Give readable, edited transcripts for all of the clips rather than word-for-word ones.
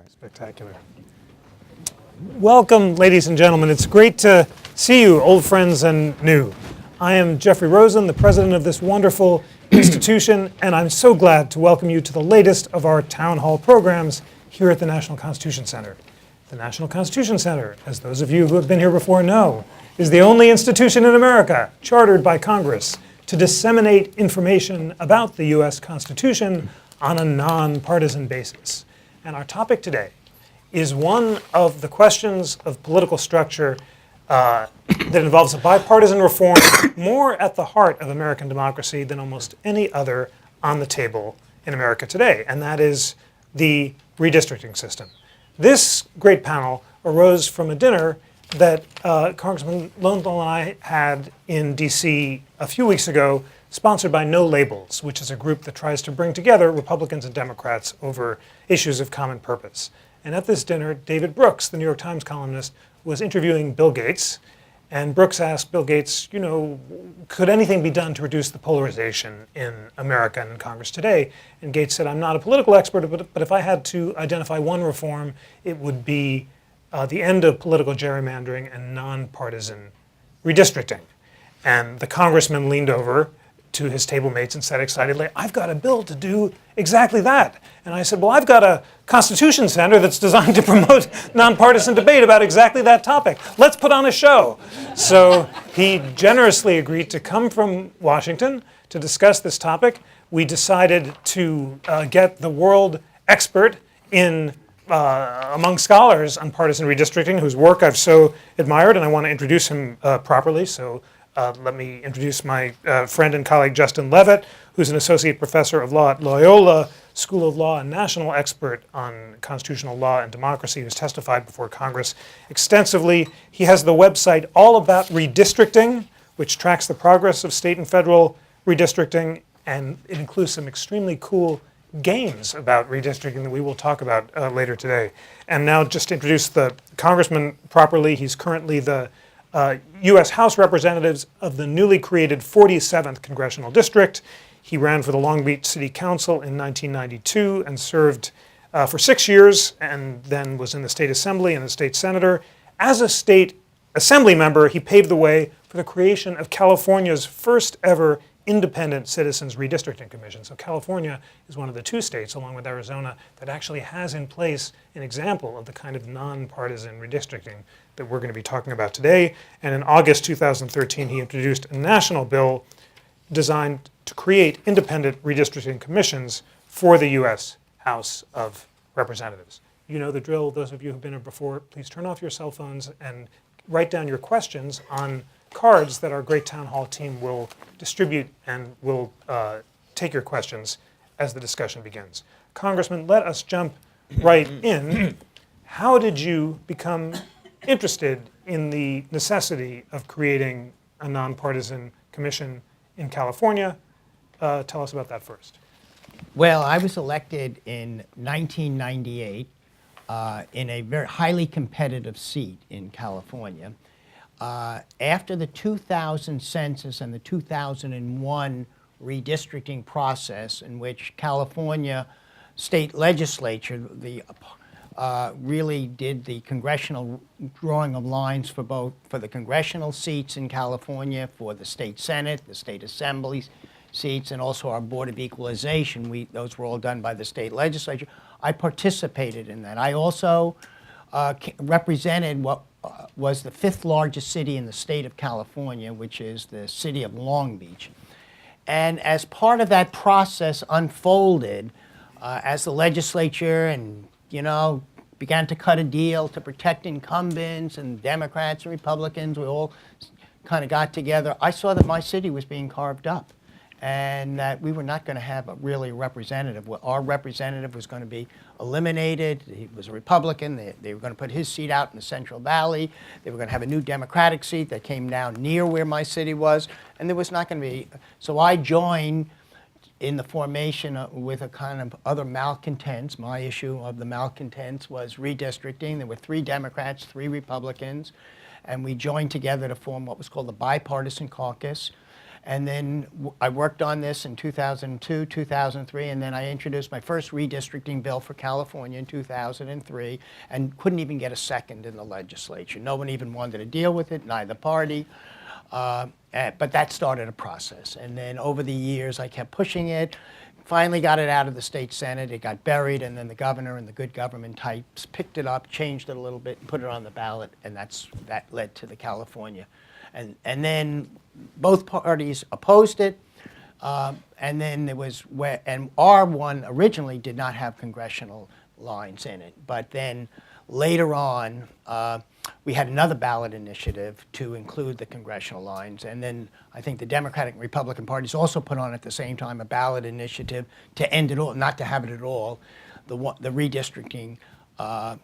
right. Spectacular. Welcome, ladies and gentlemen. It's great to see you, old friends and new. I am Jeffrey Rosen, the president of this wonderful institution, and I'm so glad to welcome you to the latest of our town hall programs here at the National Constitution Center. The National Constitution Center, as those of you who have been here before know, is the only institution in America chartered by Congress to disseminate information about the U.S. Constitution on a nonpartisan basis. And our topic today is one of the questions of political structure that involves a bipartisan reform more at the heart of American democracy than almost any other on the table in America today, and that is the redistricting system. This great panel arose from a dinner that Congressman Lowenthal and I had in DC a few weeks ago, sponsored by No Labels, which is a group that tries to bring together Republicans and Democrats over issues of common purpose. And at this dinner, David Brooks, the New York Times columnist, was interviewing Bill Gates. And Brooks asked Bill Gates, could anything be done to reduce the polarization in America and in Congress today? And Gates said, I'm not a political expert, but if I had to identify one reform, it would be the end of political gerrymandering and nonpartisan redistricting. And the congressman leaned over to his table mates and said excitedly, I've got a bill to do exactly that. And I said, well, I've got a Constitution Center that's designed to promote nonpartisan debate about exactly that topic. Let's put on a show. So he generously agreed to come from Washington to discuss this topic. We decided to get the world expert in among scholars on partisan redistricting, whose work I've so admired, and I want to introduce him properly. So let me introduce my friend and colleague Justin Levitt, who's an associate professor of law at Loyola School of Law and national expert on constitutional law and democracy, who's testified before Congress extensively. He has the website All About Redistricting, which tracks the progress of state and federal redistricting, and it includes some extremely cool games about redistricting that we will talk about later today. And now just to introduce the congressman properly, he's currently the U.S. House Representatives of the newly created 47th Congressional District. He ran for the Long Beach City Council in 1992 and served for 6 years, and then was in the state assembly and a state senator. As a state assembly member, he paved the way for the creation of California's first ever independent citizens redistricting commission. So California is one of the two states, along with Arizona, that actually has in place an example of the kind of nonpartisan redistricting that we're going to be talking about today. And in August 2013, he introduced a national bill designed to create independent redistricting commissions for the U.S. House of Representatives. You know the drill. Those of you who've been here before, please turn off your cell phones and write down your questions on cards that our great town hall team will distribute, and will take your questions as the discussion begins. Congressman, let us jump right in. How did you become interested in the necessity of creating a nonpartisan commission in California? Tell us about that first. Well, I was elected in 1998 in a very highly competitive seat in California. After the 2000 census and the 2001 redistricting process, in which California state legislature really did the congressional drawing of lines for the congressional seats in California, for the state senate, the state assembly seats, and also our Board of Equalization. Those were all done by the state legislature. I participated in that. I also represented what was the 5th largest city in the state of California, which is the city of Long Beach. And as part of that process unfolded, as the legislature and, began to cut a deal to protect incumbents, and Democrats and Republicans, we all kind of got together, I saw that my city was being carved up, and that we were not going to have a really representative. Our representative was going to be eliminated. He was a Republican. They were going to put his seat out in the Central Valley. They were going to have a new Democratic seat that came down near where my city was, and there was not going to be. So I joined in the formation with a kind of other malcontents. My issue of the malcontents was redistricting. There were 3 Democrats, 3 Republicans, and we joined together to form what was called the Bipartisan Caucus. And then I worked on this in 2002, 2003, and then I introduced my first redistricting bill for California in 2003 and couldn't even get a second in the legislature. No one even wanted to deal with it, neither party. But that started a process. And then over the years, I kept pushing it. Finally got it out of the state Senate. It got buried, and then the governor and the good government types picked it up, changed it a little bit, and put it on the ballot, and that led to the California. And then both parties opposed it, and then there was and R1 originally did not have congressional lines in it, but then later on we had another ballot initiative to include the congressional lines, and then I think the Democratic and Republican parties also put on at the same time a ballot initiative to end it all, not to have it at all, the redistricting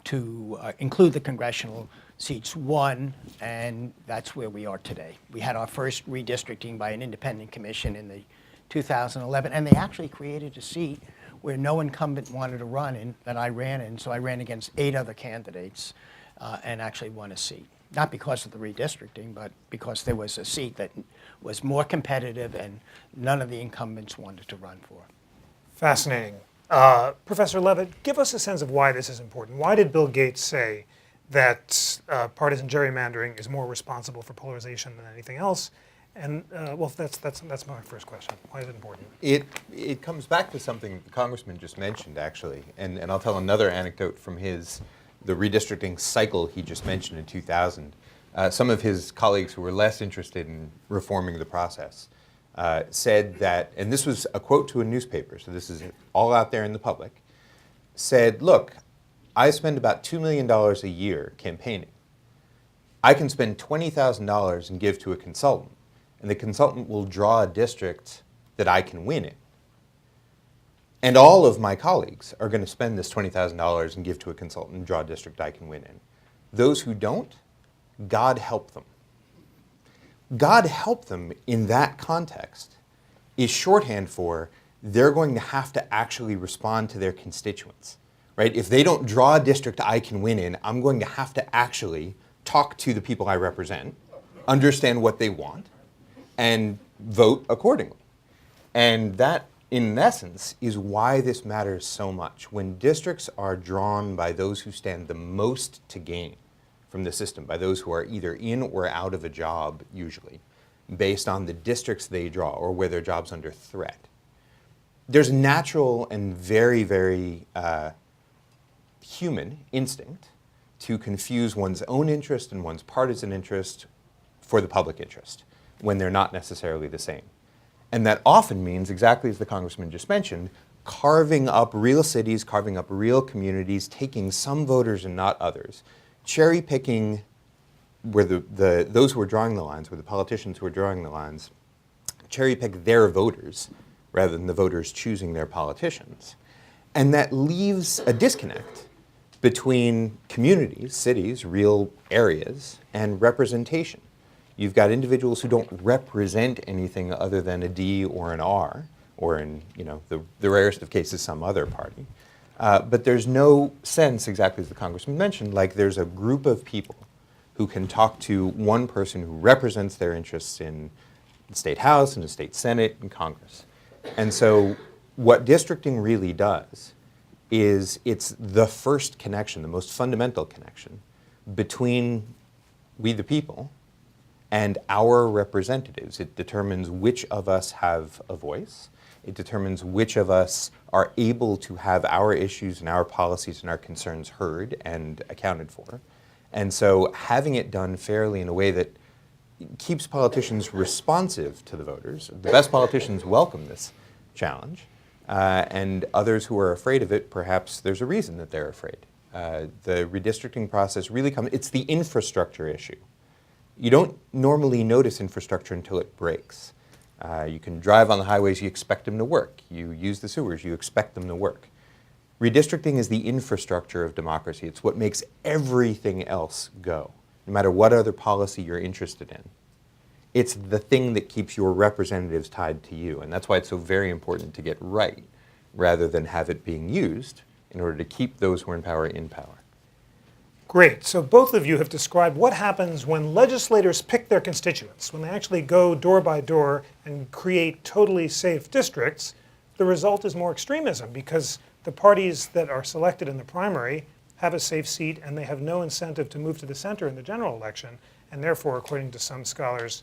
to include the congressional seats won, and that's where we are today. We had our first redistricting by an independent commission in the 2011, and they actually created a seat where no incumbent wanted to run in that I ran in, so I ran against 8 other candidates and actually won a seat. Not because of the redistricting, but because there was a seat that was more competitive and none of the incumbents wanted to run for. Fascinating. Professor Levitt, give us a sense of why this is important. Why did Bill Gates say that partisan gerrymandering is more responsible for polarization than anything else? And well, that's my first question. Why is it important? It comes back to something the Congressman just mentioned, actually, and I'll tell another anecdote from the redistricting cycle he just mentioned in 2000. Some of his colleagues who were less interested in reforming the process said that, and this was a quote to a newspaper, so this is all out there in the public, said, look, I spend about $2 million a year campaigning. I can spend $20,000 and give to a consultant, and the consultant will draw a district that I can win in. And all of my colleagues are going to spend this $20,000 and give to a consultant and draw a district I can win in. Those who don't, God help them. God help them in that context is shorthand for they're going to have to actually respond to their constituents, right? If they don't draw a district I can win in, I'm going to have to actually talk to the people I represent, understand what they want, and vote accordingly. And that, in essence, is why this matters so much. When districts are drawn by those who stand the most to gain from the system, by those who are either in or out of a job, usually, based on the districts they draw or where their job's under threat, there's natural and very, very human instinct to confuse one's own interest and one's partisan interest for the public interest when they're not necessarily the same. And that often means, exactly as the Congressman just mentioned, carving up real cities, carving up real communities, taking some voters and not others, cherry picking where those who are drawing the lines, where the politicians who are drawing the lines, cherry pick their voters rather than the voters choosing their politicians. And that leaves a disconnect between communities, cities, real areas, and representation. You've got individuals who don't represent anything other than a D or an R, or in the rarest of cases, some other party. But there's no sense, exactly as the Congressman mentioned, like there's a group of people who can talk to one person who represents their interests in the state house and the state senate and Congress. And so what districting really does is it's the first connection, the most fundamental connection between we the people and our representatives. It determines which of us have a voice. It determines which of us are able to have our issues and our policies and our concerns heard and accounted for. And so having it done fairly in a way that keeps politicians responsive to the voters. The best politicians welcome this challenge, and others who are afraid of it, perhaps there's a reason that they're afraid. The redistricting process really it's the infrastructure issue. You don't normally notice infrastructure until it breaks. You can drive on the highways, you expect them to work. You use the sewers, you expect them to work. Redistricting is the infrastructure of democracy. It's what makes everything else go, no matter what other policy you're interested in. It's the thing that keeps your representatives tied to you, and that's why it's so very important to get right, rather than have it being used in order to keep those who are in power in power. Great. So both of you have described what happens when legislators pick their constituents. When they actually go door by door and create totally safe districts, the result is more extremism because the parties that are selected in the primary have a safe seat and they have no incentive to move to the center in the general election. And therefore, according to some scholars,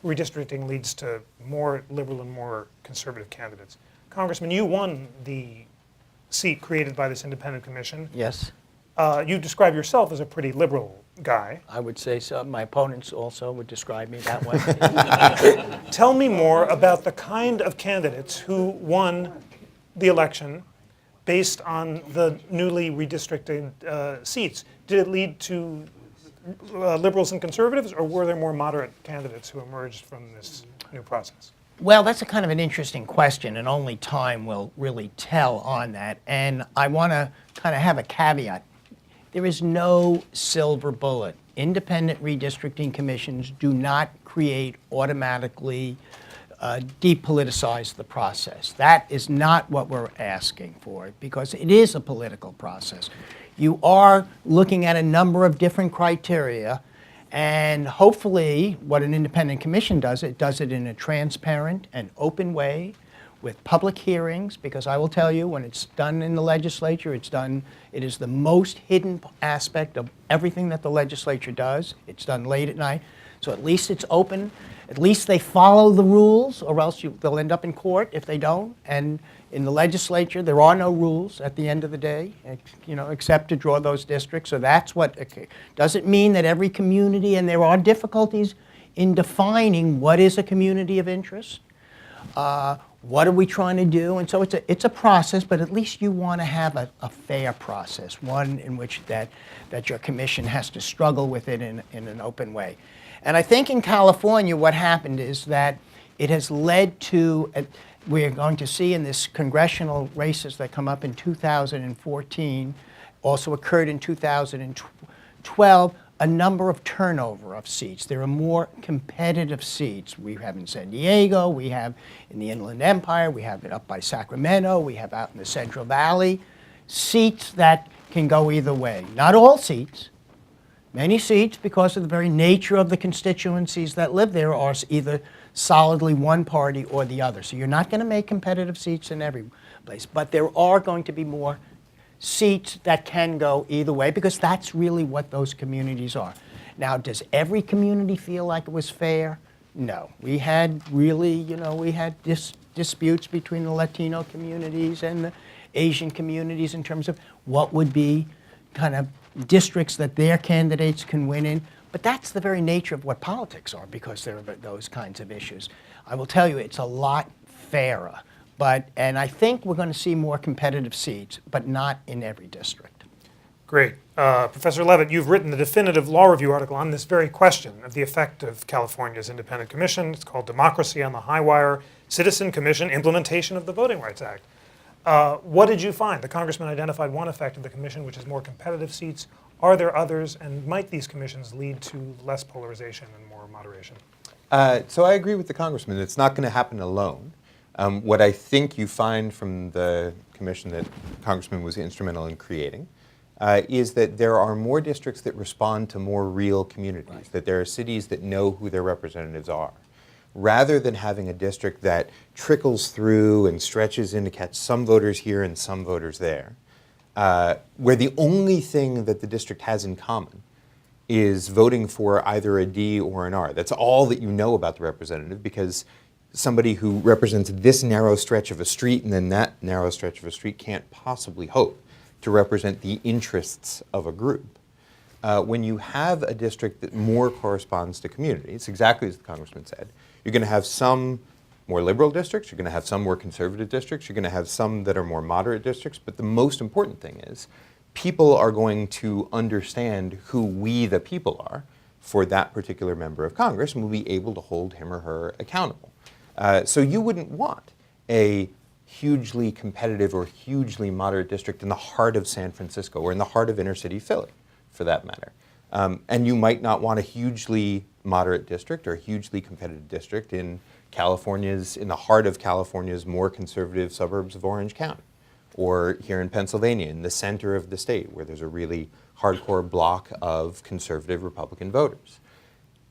redistricting leads to more liberal and more conservative candidates. Congressman, you won the seat created by this independent commission. Yes, You describe yourself as a pretty liberal guy. I would say so. My opponents also would describe me that way. Tell me more about the kind of candidates who won the election based on the newly redistricted seats. Did it lead to liberals and conservatives, or were there more moderate candidates who emerged from this new process? Well, that's a kind of an interesting question, and only time will really tell on that. And I want to kind of have a caveat. There is no silver bullet. Independent redistricting commissions do not create automatically depoliticize the process. That is not what we're asking for, because it is a political process. You are looking at a number of different criteria, and hopefully what an independent commission does, it does it in a transparent and open way with public hearings, because I will tell you, when it's done in the legislature, it is the most hidden aspect of everything that the legislature does. It's done late at night, so at least it's open. At least they follow the rules, or else they'll end up in court if they don't. And in the legislature, there are no rules at the end of the day, except to draw those districts. So that's what, doesn't mean that every community, and there are difficulties in defining what is a community of interest. What are we trying to do? And so it's a process, but at least you want to have a fair process, one in which that your commission has to struggle with it in an open way. And I think in California what happened is that it has led to, we're going to see in this congressional races that come up in 2014, also occurred in 2012, a number of turnover of seats. There are more competitive seats. We have in San Diego, we have in the Inland Empire, we have it up by Sacramento, we have out in the Central Valley, seats that can go either way. Not all seats. Many seats, because of the very nature of the constituencies that live there, are either solidly one party or the other. So you're not going to make competitive seats in every place, but there are going to be more seats that can go either way, because that's really what those communities are. Now, does every community feel like it was fair? No. We had really, we had disputes between the Latino communities and the Asian communities in terms of what would be kind of districts that their candidates can win in. But that's the very nature of what politics are, because there are those kinds of issues. I will tell you, it's a lot fairer. And I think we're going to see more competitive seats, but not in every district. Great. Professor Levitt, you've written the definitive law review article on this very question of the effect of California's independent commission. It's called Democracy on the High Wire, Citizen Commission Implementation of the Voting Rights Act. What did you find? The congressman identified one effect of the commission, which is more competitive seats. Are there others, and might these commissions lead to less polarization and more moderation? So I agree with the congressman. It's not going to happen alone. What I think you find from the commission that the congressman was instrumental in creating is that there are more districts that respond to more real communities, right. That there are cities that know who their representatives are. Rather than having a district that trickles through and stretches in to catch some voters here and some voters there, where the only thing that the district has in common is voting for either a D or an R. That's all that you know about the representative, because somebody who represents this narrow stretch of a street and then that narrow stretch of a street can't possibly hope to represent the interests of a group. When you have a district that more corresponds to communities, exactly as the congressman said, you're going to have some more liberal districts, you're going to have some more conservative districts, you're going to have some that are more moderate districts, but the most important thing is people are going to understand who we the people are for that particular member of Congress, and will be able to hold him or her accountable. So you wouldn't want a hugely competitive or hugely moderate district in the heart of San Francisco or in the heart of inner city Philly, for that matter. And you might not want a hugely moderate district or a hugely competitive district in the heart of California's more conservative suburbs of Orange County. or here in Pennsylvania, in the center of the state, where there's a really hardcore block of conservative Republican voters.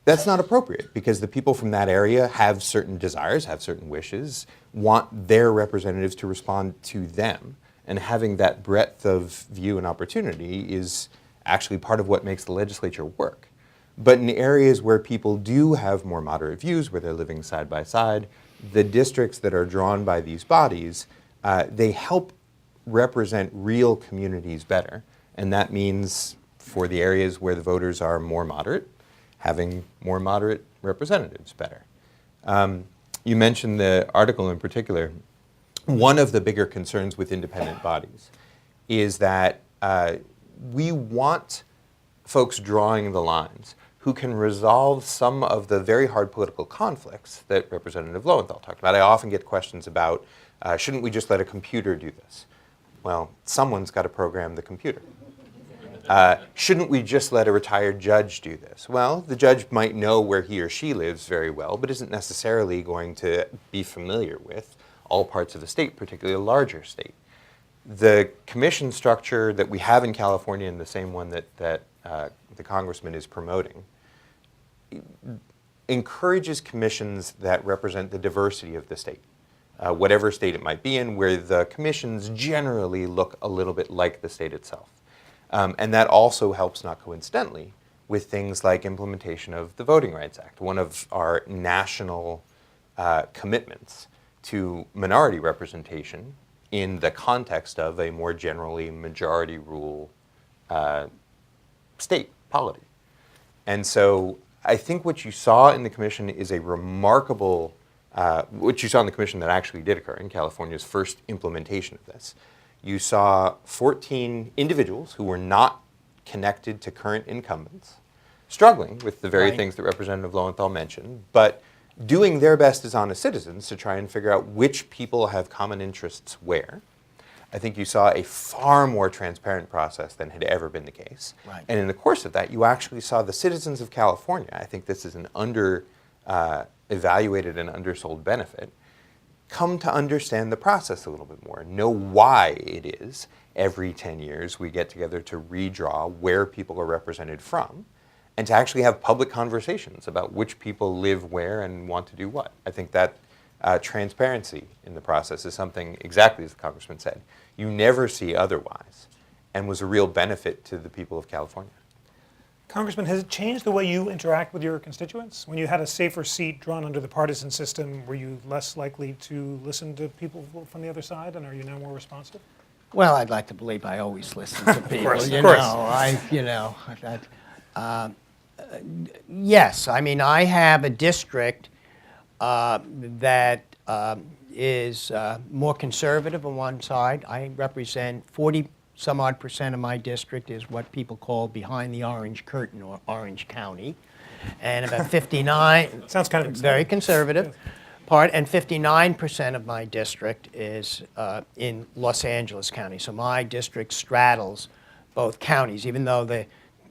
That's not appropriate, because the people from that area have certain desires, have certain wishes, want their representatives to respond to them. And having that breadth of view and opportunity is actually part of what makes the legislature work. But in areas where people do have more moderate views, where they're living side by side, the districts that are drawn by these bodies, they help represent real communities better. And that means for the areas where the voters are more moderate, having more moderate representatives better. You mentioned the article in particular. One of the bigger concerns with independent bodies is that we want folks drawing the lines who can resolve some of the very hard political conflicts that Representative Lowenthal talked about. I often get questions about, shouldn't we just let a computer do this? Well, someone's got to program the computer. Shouldn't we just let a retired judge do this? Well, the judge might know where he or she lives very well, but isn't necessarily going to be familiar with all parts of the state, particularly a larger state. The commission structure that we have in California, and the same one that the congressman is promoting, encourages commissions that represent the diversity of the state, whatever state it might be in, where the commissions generally look a little bit like the state itself. And that also helps, not coincidentally, with things like implementation of the Voting Rights Act, one of our national commitments to minority representation in the context of a more generally majority rule state polity. And so I think what you saw in the commission is a remarkable, what you saw in the commission that actually did occur in California's first implementation of this. You saw 14 individuals who were not connected to current incumbents, struggling with the very things that Representative Lowenthal mentioned, but doing their best as honest citizens to try and figure out which people have common interests where. I think you saw a far more transparent process than had ever been the case. Right. And in the course of that, you actually saw the citizens of California, I think this is an evaluated and undersold benefit, come to understand the process a little bit more, know why it is every 10 years we get together to redraw where people are represented from, and to actually have public conversations about which people live where and want to do what. I think that transparency in the process is something, exactly as the congressman said, you never see otherwise, and was a real benefit to the people of California. Congressman, has it changed the way you interact with your constituents? When you had a safer seat drawn under the partisan system, were you less likely to listen to people from the other side, and are you now more responsive? Well, I'd like to believe I always listen to people. Of course. Yes, I mean, I have a district that is more conservative on one side. I represent 40-some odd % of my district is what people call behind the orange curtain, or Orange County, and about 59 Sounds kind of exciting. very conservative part, and 59% of my district is in Los Angeles County. So my district straddles both counties, even though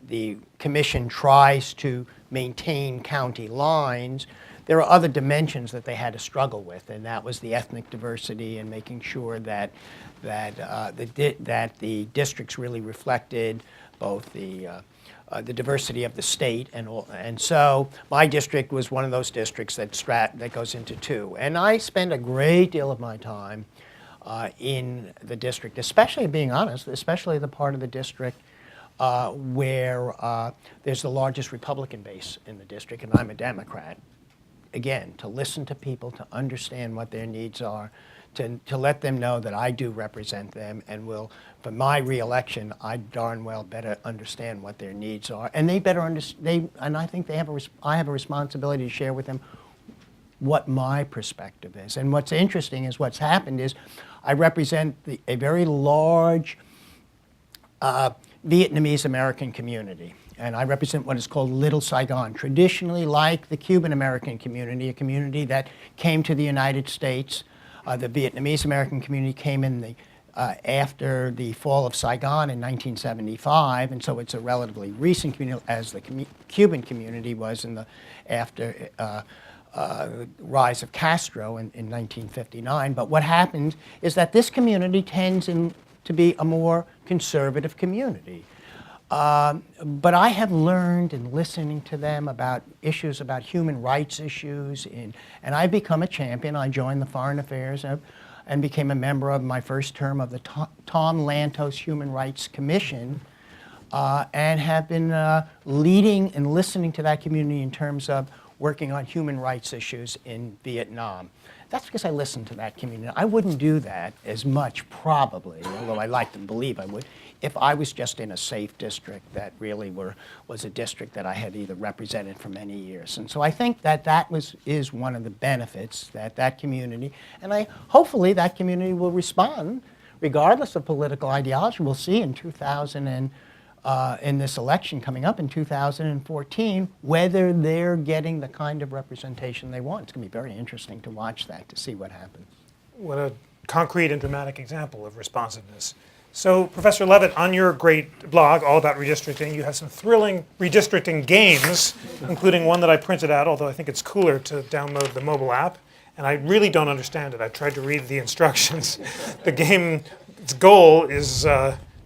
the commission tries to maintain county lines. There are other dimensions that they had to struggle with, and that was the ethnic diversity and making sure that the districts really reflected both the diversity of the state and so my district was one of those districts that goes into two. And I spend a great deal of my time in the district, especially, being honest, especially the part of the district where there's the largest Republican base in the district, and I'm a Democrat. Again, to listen to people, to understand what their needs are, to let them know that I do represent them and will, for my reelection, I darn well better understand what their needs are, and they better understand. And I think I have a responsibility to share with them what my perspective is. And what's interesting is what's happened is I represent a very large Vietnamese American community. And I represent what is called Little Saigon, traditionally like the Cuban American community, a community that came to the United States. The Vietnamese American community came in after the fall of Saigon in 1975, and so it's a relatively recent community, as the Cuban community was after rise of Castro in 1959. But what happened is that this community tends to be a more conservative community. But I have learned in listening to them about issues about human rights issues, and I've become a champion. I joined the Foreign Affairs and became a member of my first term of the Tom Lantos Human Rights Commission, and have been leading and listening to that community in terms of working on human rights issues in Vietnam. That's because I listened to that community. I wouldn't do that as much, probably, although I like to believe I would, if I was just in a safe district that really was a district that I had either represented for many years. And so I think that is one of the benefits that community, and hopefully that community will respond regardless of political ideology. We'll see in in this election coming up in 2014, whether they're getting the kind of representation they want. It's going to be very interesting to watch that, to see what happens. What a concrete and dramatic example of responsiveness. So, Professor Levitt, on your great blog, all about redistricting, you have some thrilling redistricting games, including one that I printed out, although I think it's cooler to download the mobile app. And I really don't understand it. I tried to read the instructions. The game's goal is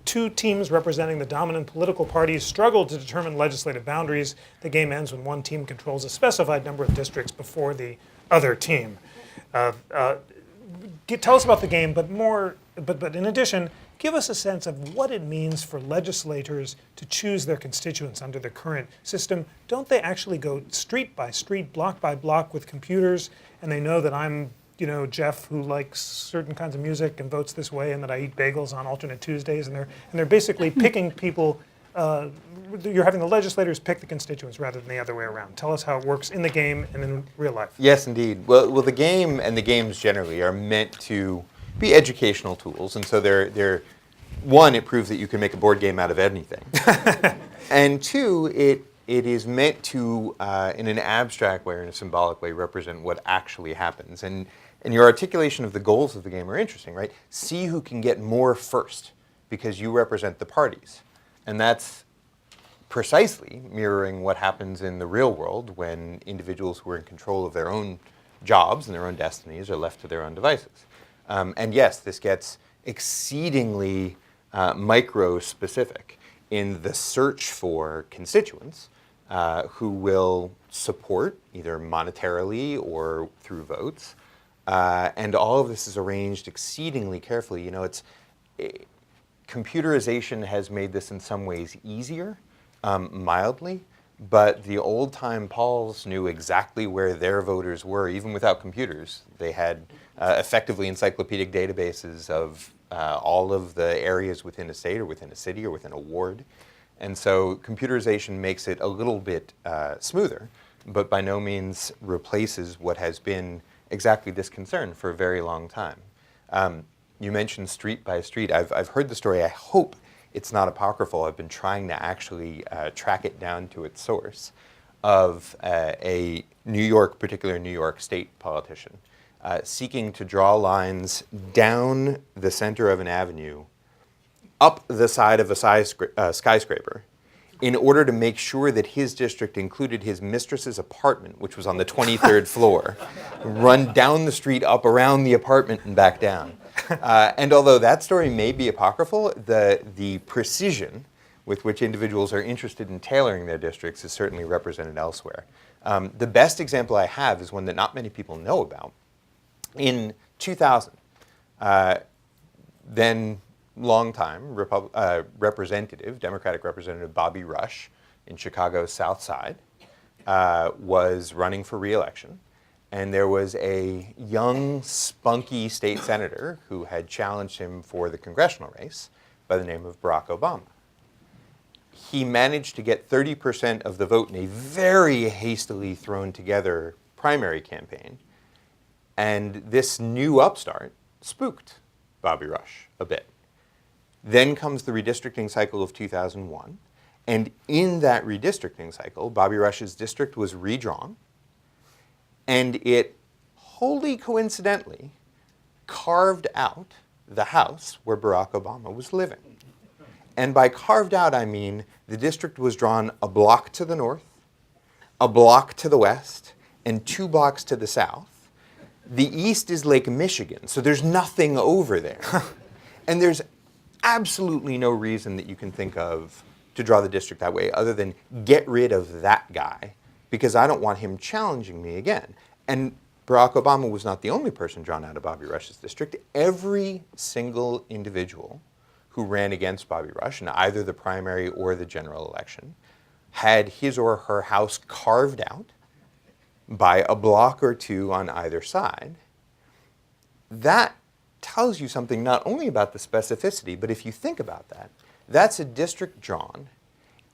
two teams representing the dominant political parties struggle to determine legislative boundaries. The game ends when one team controls a specified number of districts before the other team. Tell us about the game, but in addition, give us a sense of what it means for legislators to choose their constituents under the current system. Don't they actually go street by street, block by block with computers, and they know that I'm Jeff, who likes certain kinds of music and votes this way, and that I eat bagels on alternate Tuesdays, and they're basically picking people. You're having the legislators pick the constituents rather than the other way around. Tell us how it works in the game and in real life. Yes, indeed. Well, the game and the games generally are meant to be educational tools, and so they're one, it proves that you can make a board game out of anything, and two, it is meant to, in an abstract way or in a symbolic way, represent what actually happens. And your articulation of the goals of the game are interesting, right? See who can get more first, because you represent the parties. And that's precisely mirroring what happens in the real world when individuals who are in control of their own jobs and their own destinies are left to their own devices. And yes, this gets exceedingly micro-specific in the search for constituents who will support, either monetarily or through votes. And all of this is arranged exceedingly carefully. Computerization has made this in some ways easier, mildly, but the old-time Pauls knew exactly where their voters were, even without computers. They had effectively encyclopedic databases of all of the areas within a state or within a city or within a ward. And so computerization makes it a little bit smoother, but by no means replaces what has been exactly this concern for a very long time. You mentioned street by street. I've heard the story. I hope it's not apocryphal. I've been trying to actually track it down to its source, of a particular New York state politician seeking to draw lines down the center of an avenue, up the side of a skyscraper, in order to make sure that his district included his mistress's apartment, which was on the 23rd floor, run down the street, up around the apartment, and back down. And although that story may be apocryphal, the precision with which individuals are interested in tailoring their districts is certainly represented elsewhere. The best example I have is one that not many people know about. In 2000, then longtime Democratic Representative Bobby Rush in Chicago's South Side was running for re-election. And there was a young, spunky state senator who had challenged him for the congressional race by the name of Barack Obama. He managed to get 30% of the vote in a very hastily thrown together primary campaign. And this new upstart spooked Bobby Rush a bit. Then comes the redistricting cycle of 2001. And in that redistricting cycle, Bobby Rush's district was redrawn. And it, wholly coincidentally, carved out the house where Barack Obama was living. And by carved out, I mean the district was drawn a block to the north, a block to the west, and 2 blocks to the south. The east is Lake Michigan, so there's nothing over there. And there's absolutely no reason that you can think of to draw the district that way other than get rid of that guy because I don't want him challenging me again. And Barack Obama was not the only person drawn out of Bobby Rush's district. Every single individual who ran against Bobby Rush in either the primary or the general election had his or her house carved out by a block or 2 on either side. That tells you something not only about the specificity, but if you think about that, that's a district drawn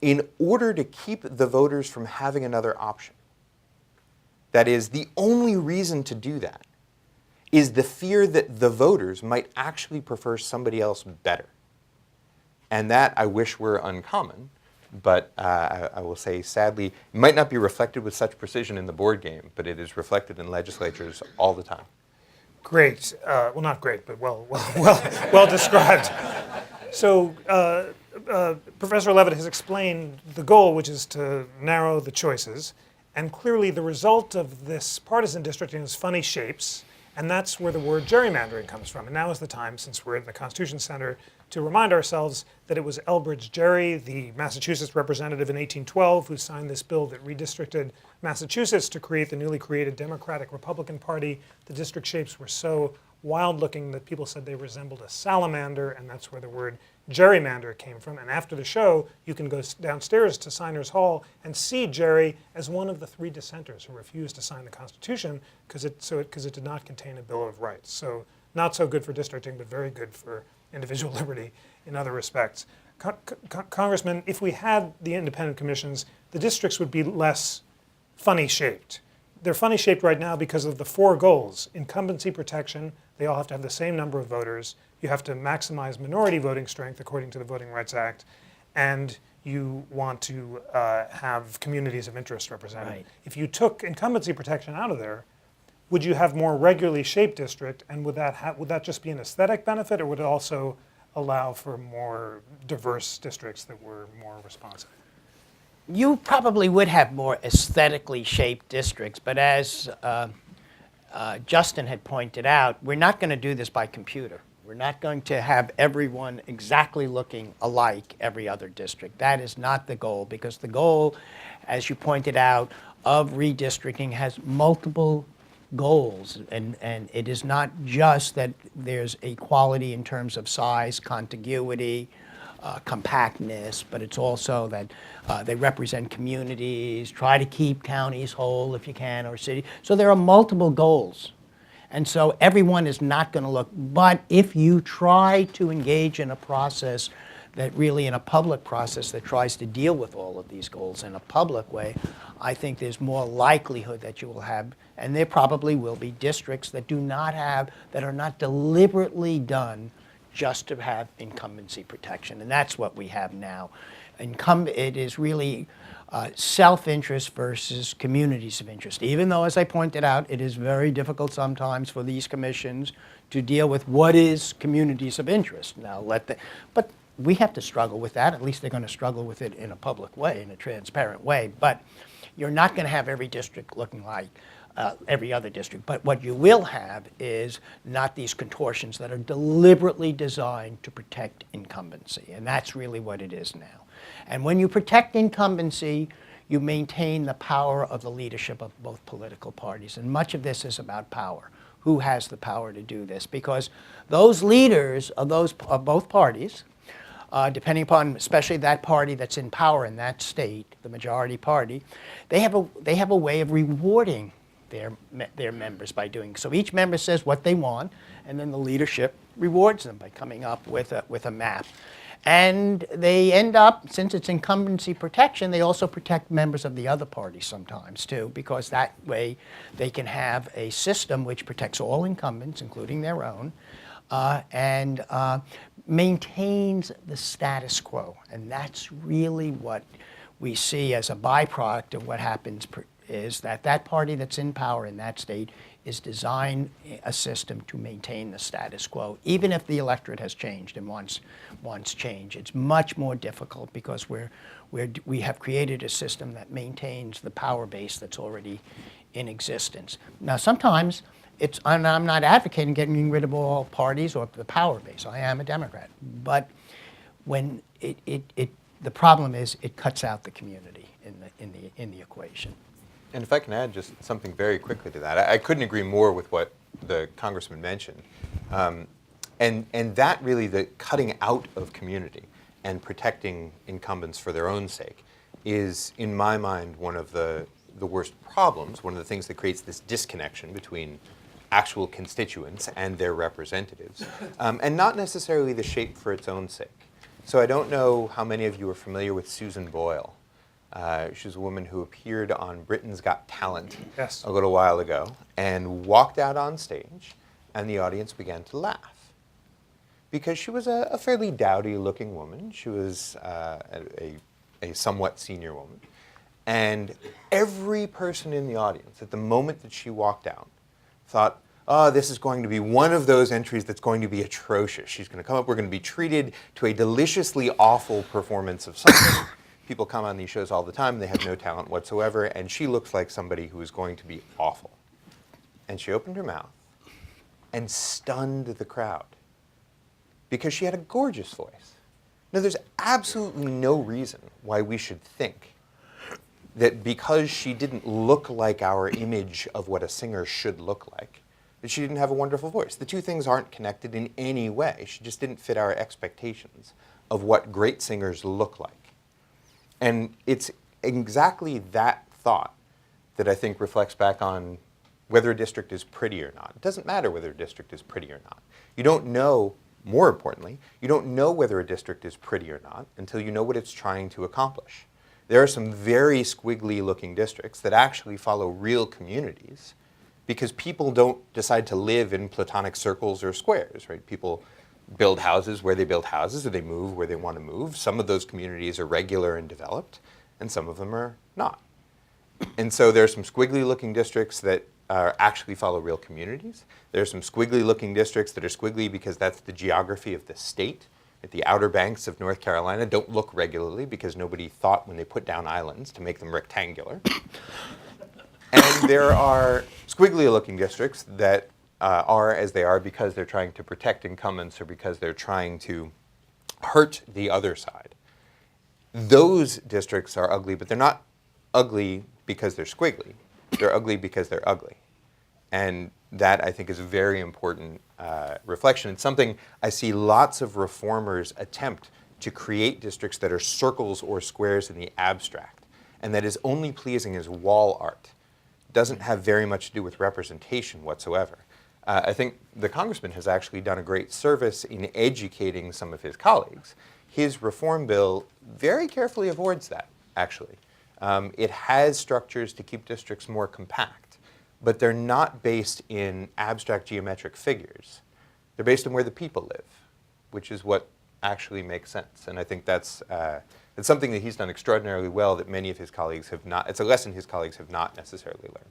in order to keep the voters from having another option. That is, the only reason to do that is the fear that the voters might actually prefer somebody else better. And that, I wish, were uncommon, but I will say, sadly, it might not be reflected with such precision in the board game, but it is reflected in legislatures all the time. Great. Well, not great, but well described. So Professor Levitt has explained the goal, which is to narrow the choices. And clearly the result of this partisan districting is funny shapes, and that's where the word gerrymandering comes from. And now is the time, since we're in the Constitution Center, to remind ourselves that it was Elbridge Gerry, the Massachusetts representative in 1812, who signed this bill that redistricted Massachusetts to create the newly created Democratic-Republican Party. The district shapes were so wild-looking that people said they resembled a salamander, and that's where the word gerrymander came from. And after the show, you can go downstairs to Signers Hall and see Gerry as one of the 3 dissenters who refused to sign the Constitution because it did not contain a Bill of Rights. So not so good for districting, but very good for individual liberty in other respects. Congressman, if we had the independent commissions, the districts would be less funny-shaped. They're funny-shaped right now because of the 4 goals: incumbency protection, they all have to have the same number of voters, you have to maximize minority voting strength according to the Voting Rights Act, and you want to have communities of interest represented. Right. If you took incumbency protection out of there, would you have more regularly shaped district, and would that just be an aesthetic benefit, or would it also allow for more diverse districts that were more responsive? You probably would have more aesthetically shaped districts, but as Justin had pointed out, we're not going to do this by computer. We're not going to have everyone exactly looking alike every other district. That is not the goal, because the goal, as you pointed out, of redistricting has multiple goals, and it is not just that there's equality in terms of size, contiguity, compactness, but it's also that they represent communities, try to keep counties whole if you can, or city. So there are multiple goals. And so everyone is not going to look, but if you try to engage in a process that really, in a public process that tries to deal with all of these goals in a public way, I think there's more likelihood that you will have, and there probably will be districts that do not have, that are not deliberately done just to have incumbency protection, and that's what we have now. It is really self-interest versus communities of interest, even though, as I pointed out, it is very difficult sometimes for these commissions to deal with what is communities of interest. Now, but we have to struggle with that. At least they're going to struggle with it in a public way, in a transparent way. But you're not going to have every district looking like every other district. But what you will have is not these contortions that are deliberately designed to protect incumbency. And that's really what it is now. And when you protect incumbency, you maintain the power of the leadership of both political parties. And much of this is about power. Who has the power to do this? Because those leaders of both parties, depending upon especially that party that's in power in that state, the majority party, they have a way of rewarding their members by doing so. Each member says what they want, and then the leadership rewards them by coming up with a map. And they end up, since it's incumbency protection, they also protect members of the other party sometimes too, because that way they can have a system which protects all incumbents, including their own, and maintains the status quo. And that's really what we see as a byproduct of what happens is that party that's in power in that state is design a system to maintain the status quo, even if the electorate has changed and wants change. It's much more difficult because we have created a system that maintains the power base that's already in existence. Now, sometimes and I'm not advocating getting rid of all parties or the power base. I am a Democrat. But when the problem is it cuts out the community in the equation. And if I can add just something very quickly to that, I couldn't agree more with what the congressman mentioned. And that really, the cutting out of community and protecting incumbents for their own sake is, in my mind, one of the worst problems, one of the things that creates this disconnection between actual constituents and their representatives, and not necessarily the shape for its own sake. So I don't know how many of you are familiar with Susan Boyle. She's a woman who appeared on Britain's Got Talent a little while ago and walked out on stage, and the audience began to laugh because she was a fairly dowdy-looking woman. She was a somewhat senior woman. And every person in the audience, at the moment that she walked out, thought, oh, this is going to be one of those entries that's going to be atrocious. She's going to come up, we're going to be treated to a deliciously awful performance of something. People come on these shows all the time, they have no talent whatsoever, and she looks like somebody who is going to be awful. And she opened her mouth and stunned the crowd because she had a gorgeous voice. Now, there's absolutely no reason why we should think that because she didn't look like our image of what a singer should look like, that she didn't have a wonderful voice. The two things aren't connected in any way. She just didn't fit our expectations of what great singers look like. And it's exactly that thought that I think reflects back on whether a district is pretty or not. It doesn't matter whether a district is pretty or not. You don't know, more importantly, you don't know whether a district is pretty or not until you know what it's trying to accomplish. There are some very squiggly looking districts that actually follow real communities because people don't decide to live in platonic circles or squares, right? People build houses where they build houses, or they move where they want to move. Some of those communities are regular and developed, and some of them are not. And so there are some squiggly looking districts that actually follow real communities. There are some squiggly looking districts that are squiggly because that's the geography of the state. The outer banks of North Carolina don't look regularly because nobody thought when they put down islands to make them rectangular. And there are squiggly looking districts that are as they are because they're trying to protect incumbents or because they're trying to hurt the other side. Those districts are ugly, but they're not ugly because they're squiggly. They're ugly because they're ugly. And that, I think, is a very important reflection. It's something I see lots of reformers attempt to create districts that are circles or squares in the abstract, and that is only pleasing as wall art. It doesn't have very much to do with representation whatsoever. I think the congressman has actually done a great service in educating some of his colleagues. His reform bill very carefully avoids that, actually. It has structures to keep districts more compact, but they're not based in abstract geometric figures. They're based on where the people live, which is what actually makes sense. And I think that's something that he's done extraordinarily well that many of his colleagues have not. It's a lesson his colleagues have not necessarily learned.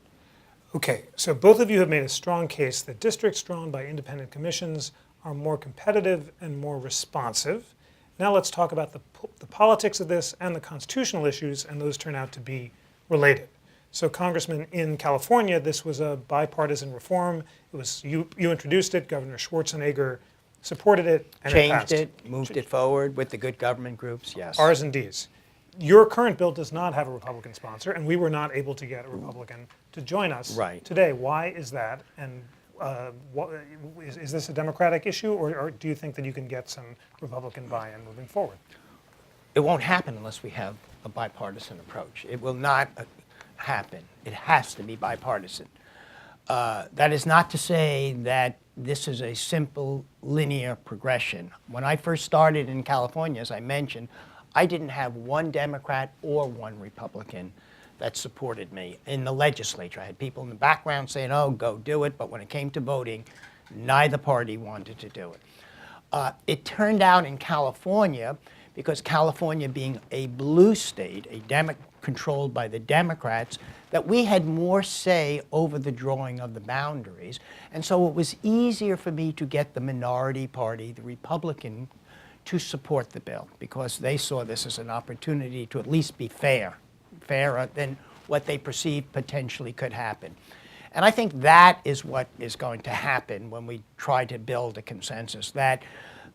Okay, so both of you have made a strong case that districts drawn by independent commissions are more competitive and more responsive. Now let's talk about the politics of this and the constitutional issues, and those turn out to be related. So Congressman, in California, this was a bipartisan reform. It was you introduced it, Governor Schwarzenegger supported it, and it passed. Changed it, moved it forward with the good government groups, yes. R's and D's. Your current bill does not have a Republican sponsor, and we were not able to get a Republican to join us today. Why is that? And is this a Democratic issue, or do you think that you can get some Republican buy-in moving forward? It won't happen unless we have a bipartisan approach. It will not happen. It has to be bipartisan. That is not to say that this is a simple linear progression. When I first started in California, as I mentioned, I didn't have one Democrat or one Republican that supported me in the legislature. I had people in the background saying, oh, go do it, but when it came to voting, neither party wanted to do it. It turned out in California, because California being a blue state, controlled by the Democrats, that we had more say over the drawing of the boundaries. And so it was easier for me to get the minority party, the Republican, to support the bill because they saw this as an opportunity to at least be fairer than what they perceive potentially could happen. And I think that is what is going to happen when we try to build a consensus, that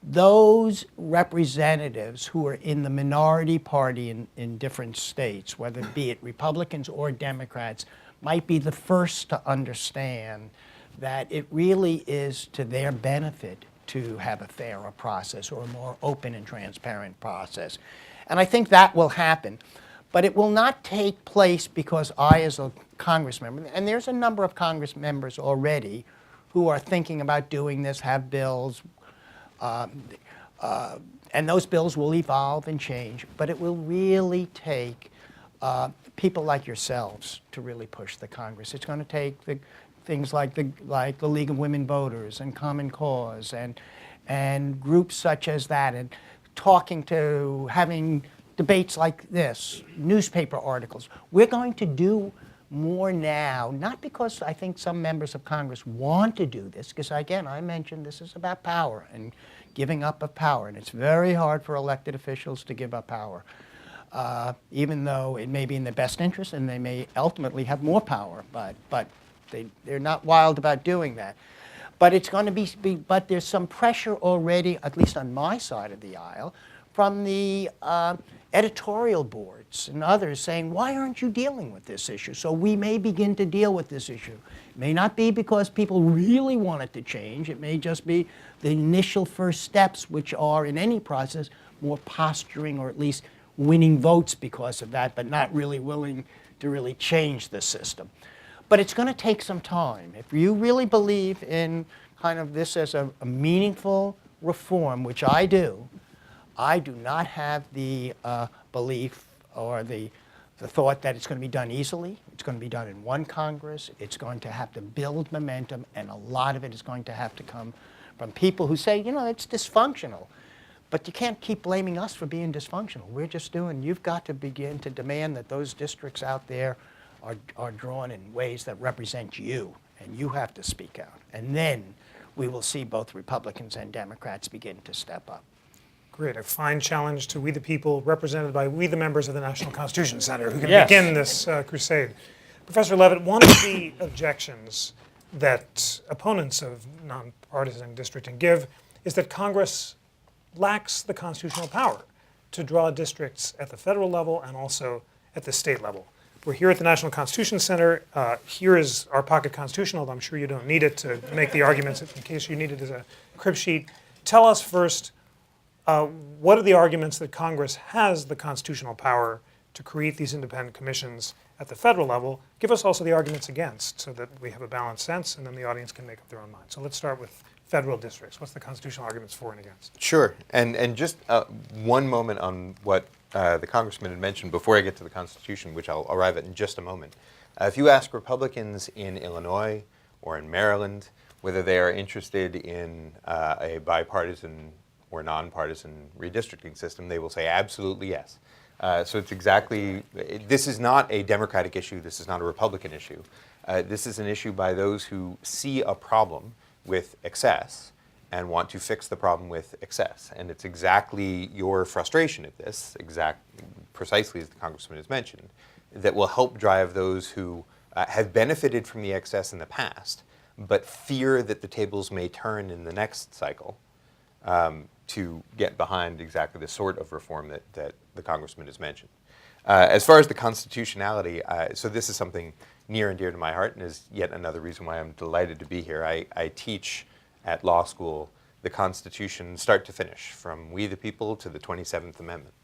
those representatives who are in the minority party in different states, whether it be it Republicans or Democrats, might be the first to understand that it really is to their benefit to have a fairer process or a more open and transparent process. And I think that will happen. But it will not take place because I, as a Congress member, and there's a number of Congress members already who are thinking about doing this, have bills, and those bills will evolve and change, but it will really take people like yourselves to really push the Congress. It's going to take things like the League of Women Voters and Common Cause and groups such as that, and having debates like this, newspaper articles. We're going to do more now, not because I think some members of Congress want to do this, because again, I mentioned this is about power and giving up of power, and it's very hard for elected officials to give up power, even though it may be in their best interest and they may ultimately have more power, but they're not wild about doing that. But it's going to but there's some pressure already, at least on my side of the aisle, from the editorial boards and others saying, why aren't you dealing with this issue? So we may begin to deal with this issue. It may not be because people really want it to change. It may just be the initial first steps, which are, in any process, more posturing or at least winning votes because of that, but not really willing to really change the system. But it's going to take some time. If you really believe in kind of this as a meaningful reform, which I do not have the belief or the thought that it's going to be done easily. It's going to be done in one Congress. It's going to have to build momentum, and a lot of it is going to have to come from people who say, you know, it's dysfunctional. But you can't keep blaming us for being dysfunctional. You've got to begin to demand that those districts out there are drawn in ways that represent you, and you have to speak out. And then we will see both Republicans and Democrats begin to step up. Great, a fine challenge to we the people, represented by we the members of the National Constitution Center, who can begin this crusade. Professor Levitt, one of the objections that opponents of nonpartisan districting give is that Congress lacks the constitutional power to draw districts at the federal level and also at the state level. We're here at the National Constitution Center. Here is our pocket constitution, although I'm sure you don't need it to make the arguments in case you need it as a crib sheet. Tell us first, what are the arguments that Congress has the constitutional power to create these independent commissions at the federal level? Give us also the arguments against, so that we have a balanced sense, and then the audience can make up their own mind. So let's start with federal districts. What's the constitutional arguments for and against? Sure, and just one moment on what the Congressman had mentioned before I get to the Constitution, which I'll arrive at in just a moment. If you ask Republicans in Illinois or in Maryland whether they are interested in a bipartisan or nonpartisan redistricting system, they will say absolutely yes. So it's exactly, this is not a Democratic issue, this is not a Republican issue. This is an issue by those who see a problem with excess and want to fix the problem with excess. And it's exactly your frustration at this, precisely as the Congressman has mentioned, that will help drive those who have benefited from the excess in the past, but fear that the tables may turn in the next cycle, to get behind exactly the sort of reform that the Congressman has mentioned. As far as the constitutionality, so this is something near and dear to my heart, and is yet another reason why I'm delighted to be here. I teach at law school the Constitution start to finish, from we the people to the 27th Amendment.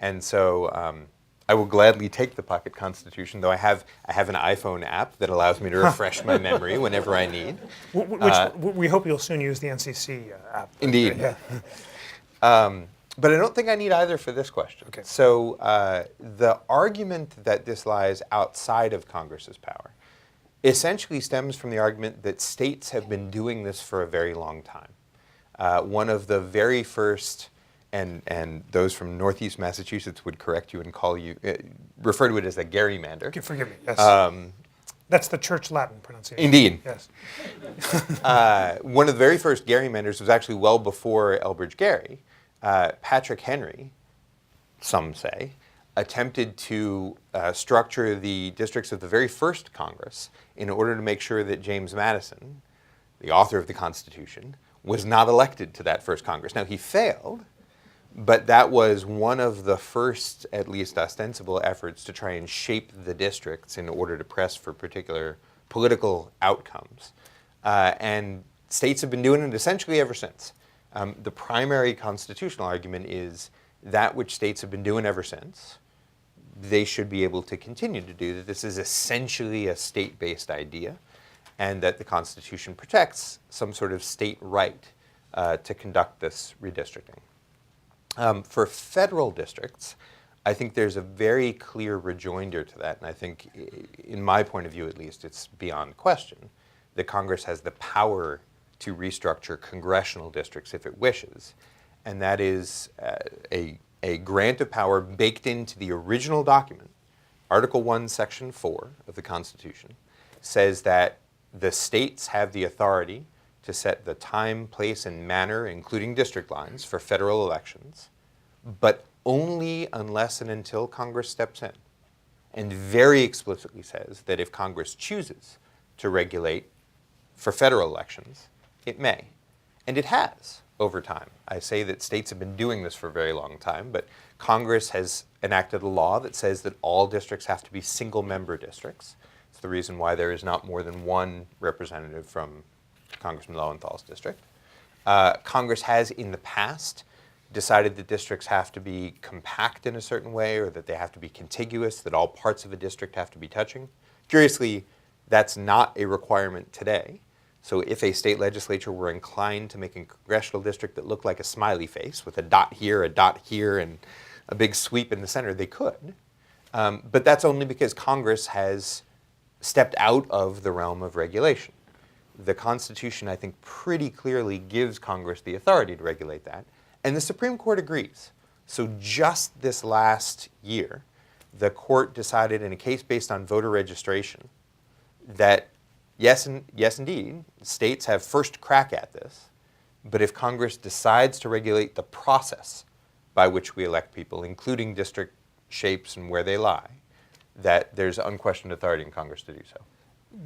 And so I will gladly take the pocket Constitution, though I have an iPhone app that allows me to refresh my memory whenever I need. Which we hope you'll soon use the NCC app. Indeed. Yeah. But I don't think I need either for this question. Okay. So the argument that this lies outside of Congress's power essentially stems from the argument that states have been doing this for a very long time. One of the very first, and those from Northeast Massachusetts would correct you and call you, refer to it as a gerrymander. Forgive me, yes. That's the Church Latin pronunciation. Indeed. Yes. One of the very first gerrymanders was actually well before Elbridge Gerry. Patrick Henry, some say, attempted to structure the districts of the very first Congress in order to make sure that James Madison, the author of the Constitution, was not elected to that first Congress. Now, he failed, but that was one of the first, at least ostensible, efforts to try and shape the districts in order to press for particular political outcomes. And states have been doing it essentially ever since. The primary constitutional argument is that which states have been doing ever since, they should be able to continue to do, that this is essentially a state-based idea, and that the Constitution protects some sort of state right to conduct this redistricting. For federal districts, I think there's a very clear rejoinder to that, and I think, in my point of view at least, it's beyond question that Congress has the power to restructure congressional districts if it wishes, and that is a grant of power baked into the original document. Article 1, Section 4 of the Constitution says that the states have the authority to set the time, place, and manner, including district lines, for federal elections, but only unless and until Congress steps in. And very explicitly says that if Congress chooses to regulate for federal elections, it may. And it has over time. I say that states have been doing this for a very long time, but Congress has enacted a law that says that all districts have to be single-member districts. It's the reason why there is not more than one representative from Congressman Lowenthal's district. Congress has, in the past, decided that districts have to be compact in a certain way, or that they have to be contiguous, that all parts of a district have to be touching. Curiously, that's not a requirement today. So if a state legislature were inclined to make a congressional district that looked like a smiley face with a dot here, and a big sweep in the center, they could. But that's only because Congress has stepped out of the realm of regulation. The Constitution, I think, pretty clearly gives Congress the authority to regulate that, and the Supreme Court agrees. So just this last year, the court decided in a case based on voter registration that yes, indeed, states have first crack at this, but if Congress decides to regulate the process by which we elect people, including district shapes and where they lie, that there's unquestioned authority in Congress to do so.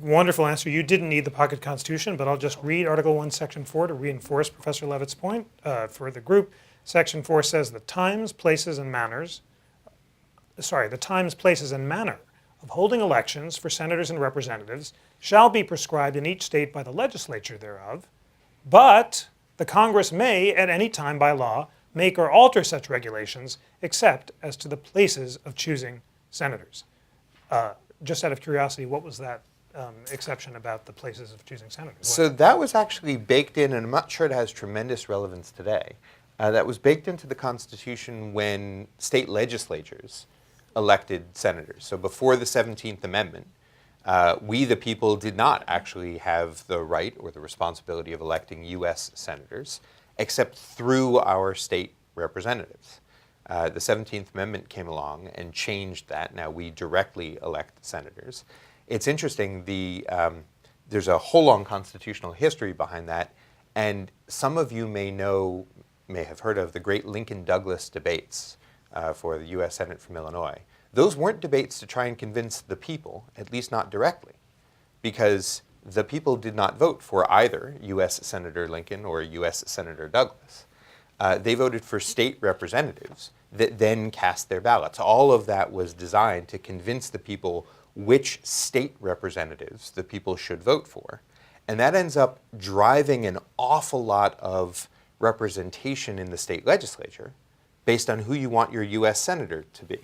Wonderful answer. You didn't need the pocket constitution, but I'll just read Article 1, Section 4 to reinforce Professor Levitt's point for the group. Section 4 says the times, places, and manner of holding elections for senators and representatives shall be prescribed in each state by the legislature thereof, but the Congress may, at any time by law, make or alter such regulations, except as to the places of choosing senators. Just out of curiosity, what was that exception about the places of choosing senators? So that was actually baked in, and I'm not sure it has tremendous relevance today. That was baked into the Constitution when state legislatures elected senators. So before the 17th Amendment, we the people did not actually have the right or the responsibility of electing U.S. senators, except through our state representatives. The 17th Amendment came along and changed that. Now we directly elect senators. It's interesting, there's a whole long constitutional history behind that, and some of you may have heard of the great Lincoln-Douglas debates for the U.S. Senate from Illinois. Those weren't debates to try and convince the people, at least not directly, because the people did not vote for either U.S. Senator Lincoln or U.S. Senator Douglas. They voted for state representatives that then cast their ballots. All of that was designed to convince the people which state representatives the people should vote for. And that ends up driving an awful lot of representation in the state legislature based on who you want your U.S. senator to be.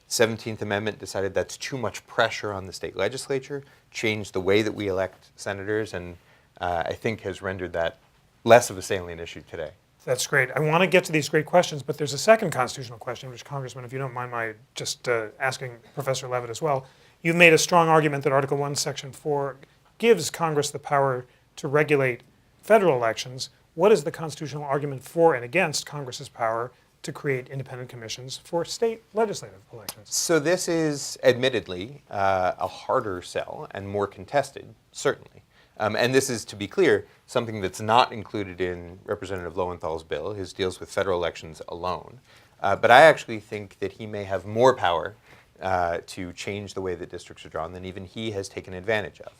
17th Amendment decided that's too much pressure on the state legislature, changed the way that we elect senators, and I think has rendered that less of a salient issue today. That's great. I want to get to these great questions, but there's a second constitutional question, which, Congressman, if you don't mind my just asking Professor Levitt as well. You've made a strong argument that Article 1, Section 4 gives Congress the power to regulate federal elections. What is the constitutional argument for and against Congress's power to create independent commissions for state legislative elections? So this is admittedly a harder sell and more contested, certainly. And this is, to be clear, something that's not included in Representative Lowenthal's bill. His deals with federal elections alone. But I actually think that he may have more power to change the way that districts are drawn than even he has taken advantage of.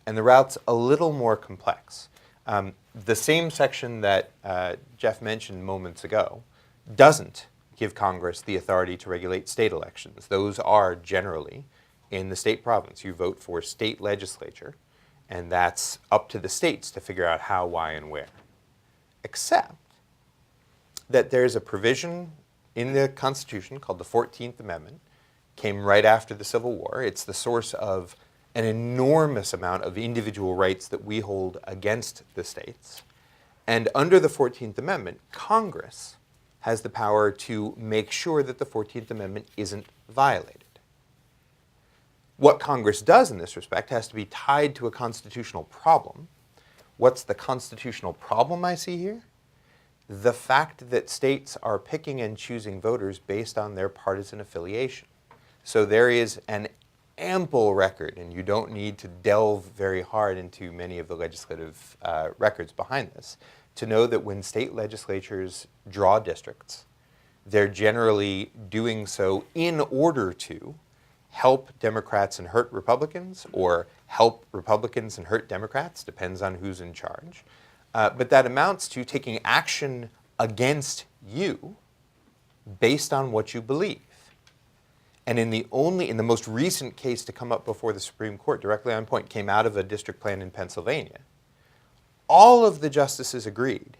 And the route's a little more complex. The same section that Jeff mentioned moments ago doesn't give Congress the authority to regulate state elections. Those are generally in the state province. You vote for state legislature, and that's up to the states to figure out how, why, and where. Except that there's a provision in the Constitution called the 14th Amendment, came right after the Civil War. It's the source of an enormous amount of individual rights that we hold against the states. And under the 14th Amendment, Congress has the power to make sure that the 14th Amendment isn't violated. What Congress does in this respect has to be tied to a constitutional problem. What's the constitutional problem I see here? The fact that states are picking and choosing voters based on their partisan affiliation. So there is an ample record, and you don't need to delve very hard into many of the legislative records behind this, to know that when state legislatures draw districts, they're generally doing so in order to help Democrats and hurt Republicans, or help Republicans and hurt Democrats, depends on who's in charge. But that amounts to taking action against you based on what you believe. And in the most recent case to come up before the Supreme Court, directly on point, came out of a district plan in Pennsylvania. All of the justices agreed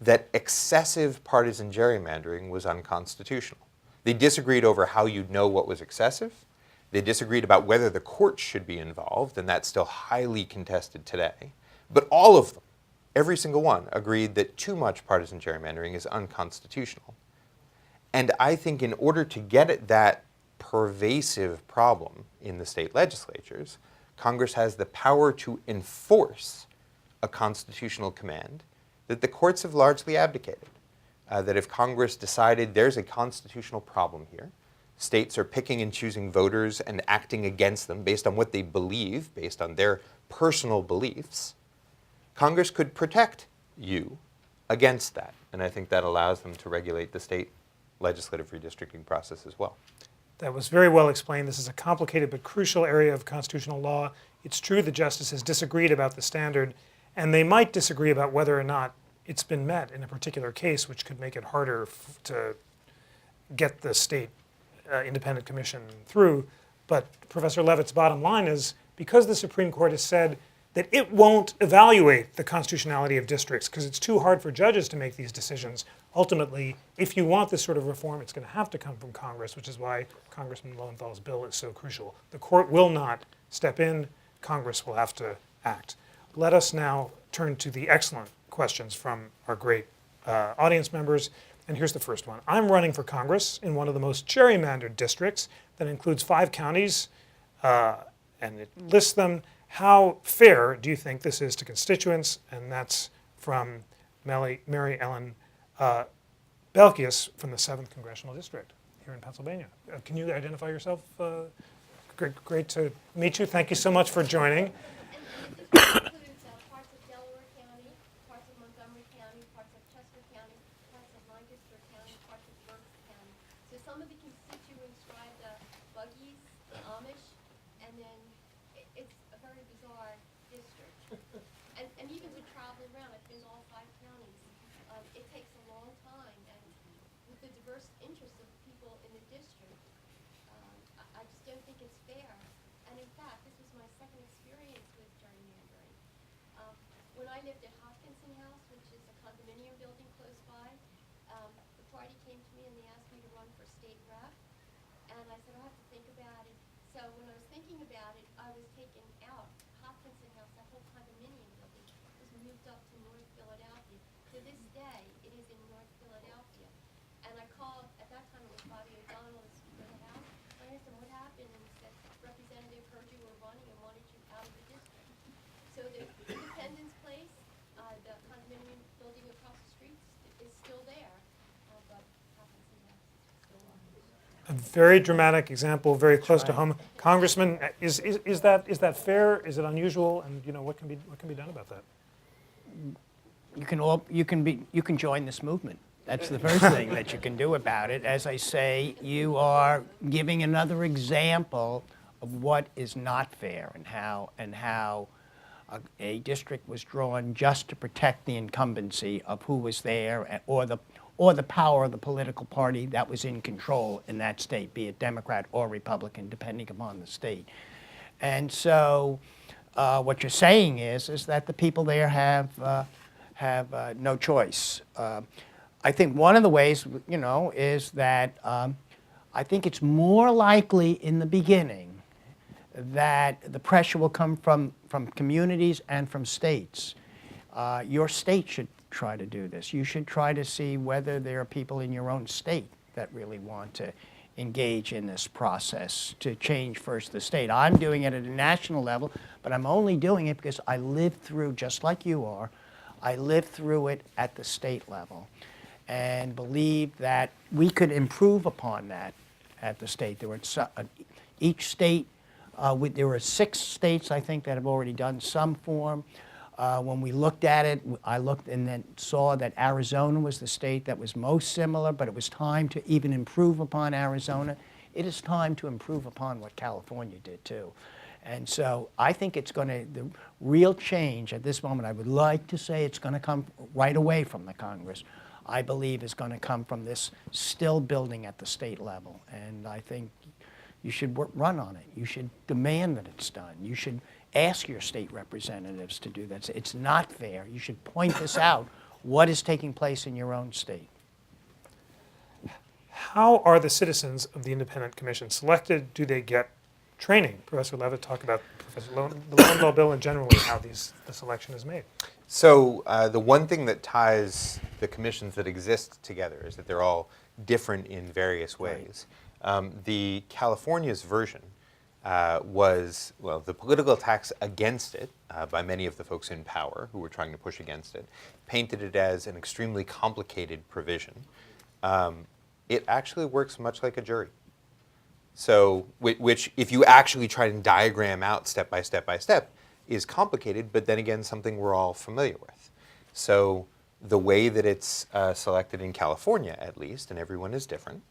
that excessive partisan gerrymandering was unconstitutional. They disagreed over how you'd know what was excessive. They disagreed about whether the courts should be involved, and that's still highly contested today. But all of them, every single one, agreed that too much partisan gerrymandering is unconstitutional. And I think in order to get at that pervasive problem in the state legislatures, Congress has the power to enforce a constitutional command that the courts have largely abdicated. That if Congress decided there's a constitutional problem here, states are picking and choosing voters and acting against them based on what they believe, based on their personal beliefs, Congress could protect you against that. And I think that allows them to regulate the state legislative redistricting process as well. That was very well explained. This is a complicated but crucial area of constitutional law. It's true the justices disagreed about the standard, and they might disagree about whether or not it's been met in a particular case, which could make it harder to get the state independent commission through. But Professor Levitt's bottom line is, because the Supreme Court has said that it won't evaluate the constitutionality of districts because it's too hard for judges to make these decisions, ultimately, if you want this sort of reform, it's going to have to come from Congress, which is why Congressman Lowenthal's bill is so crucial. The court will not step in. Congress will have to act. Let us now turn to the excellent questions from our great audience members. And here's the first one. I'm running for Congress in one of the most gerrymandered districts that includes 5 counties, and it lists them. How fair do you think this is to constituents? And that's from Mary Ellen Belkius from the 7th Congressional District here in Pennsylvania. Can you identify yourself? Great to meet you. Thank you so much for joining. A very dramatic example, very close to home. Congressman, is that fair? Is it unusual? And what can be done about that? You can join this movement. That's the first thing that you can do about it. As I say, you are giving another example of what is not fair and how a district was drawn just to protect the incumbency of who was there or the power of the political party that was in control in that state, be it Democrat or Republican, depending upon the state. And so what you're saying is that the people there have no choice. I think one of the ways, is that I think it's more likely in the beginning that the pressure will come from communities and from states. Your state should try to do this. You should try to see whether there are people in your own state that really want to engage in this process to change first the state. I'm doing it at a national level, but I'm only doing it because I lived through, just like you are, I lived through it at the state level and believe that we could improve upon that at the state. There were each state, there were 6 states, I think, that have already done some form. When we looked at it, I looked and then saw that Arizona was the state that was most similar, but it was time to even improve upon Arizona. It is time to improve upon what California did too. And so I think it's going to, the real change at this moment, I would like to say it's going to come right away from the Congress. I believe is going to come from this still building at the state level. And I think you should run on it. You should demand that it's done. You should ask your state representatives to do that. It's not fair. You should point this out, what is taking place in your own state. How are the citizens of the Independent Commission selected? Do they get training? Professor Levitt talked about the Lowenthal bill and generally how the selection is made. So the one thing that ties the commissions that exist together is that they're all different in various ways. The California's version was, well, the political attacks against it by many of the folks in power who were trying to push against it painted it as an extremely complicated provision. It actually works much like a jury. So, which if you actually try and diagram out step by step by step, is complicated, but then again, something we're all familiar with. So the way that it's selected in California, at least, and everyone is different,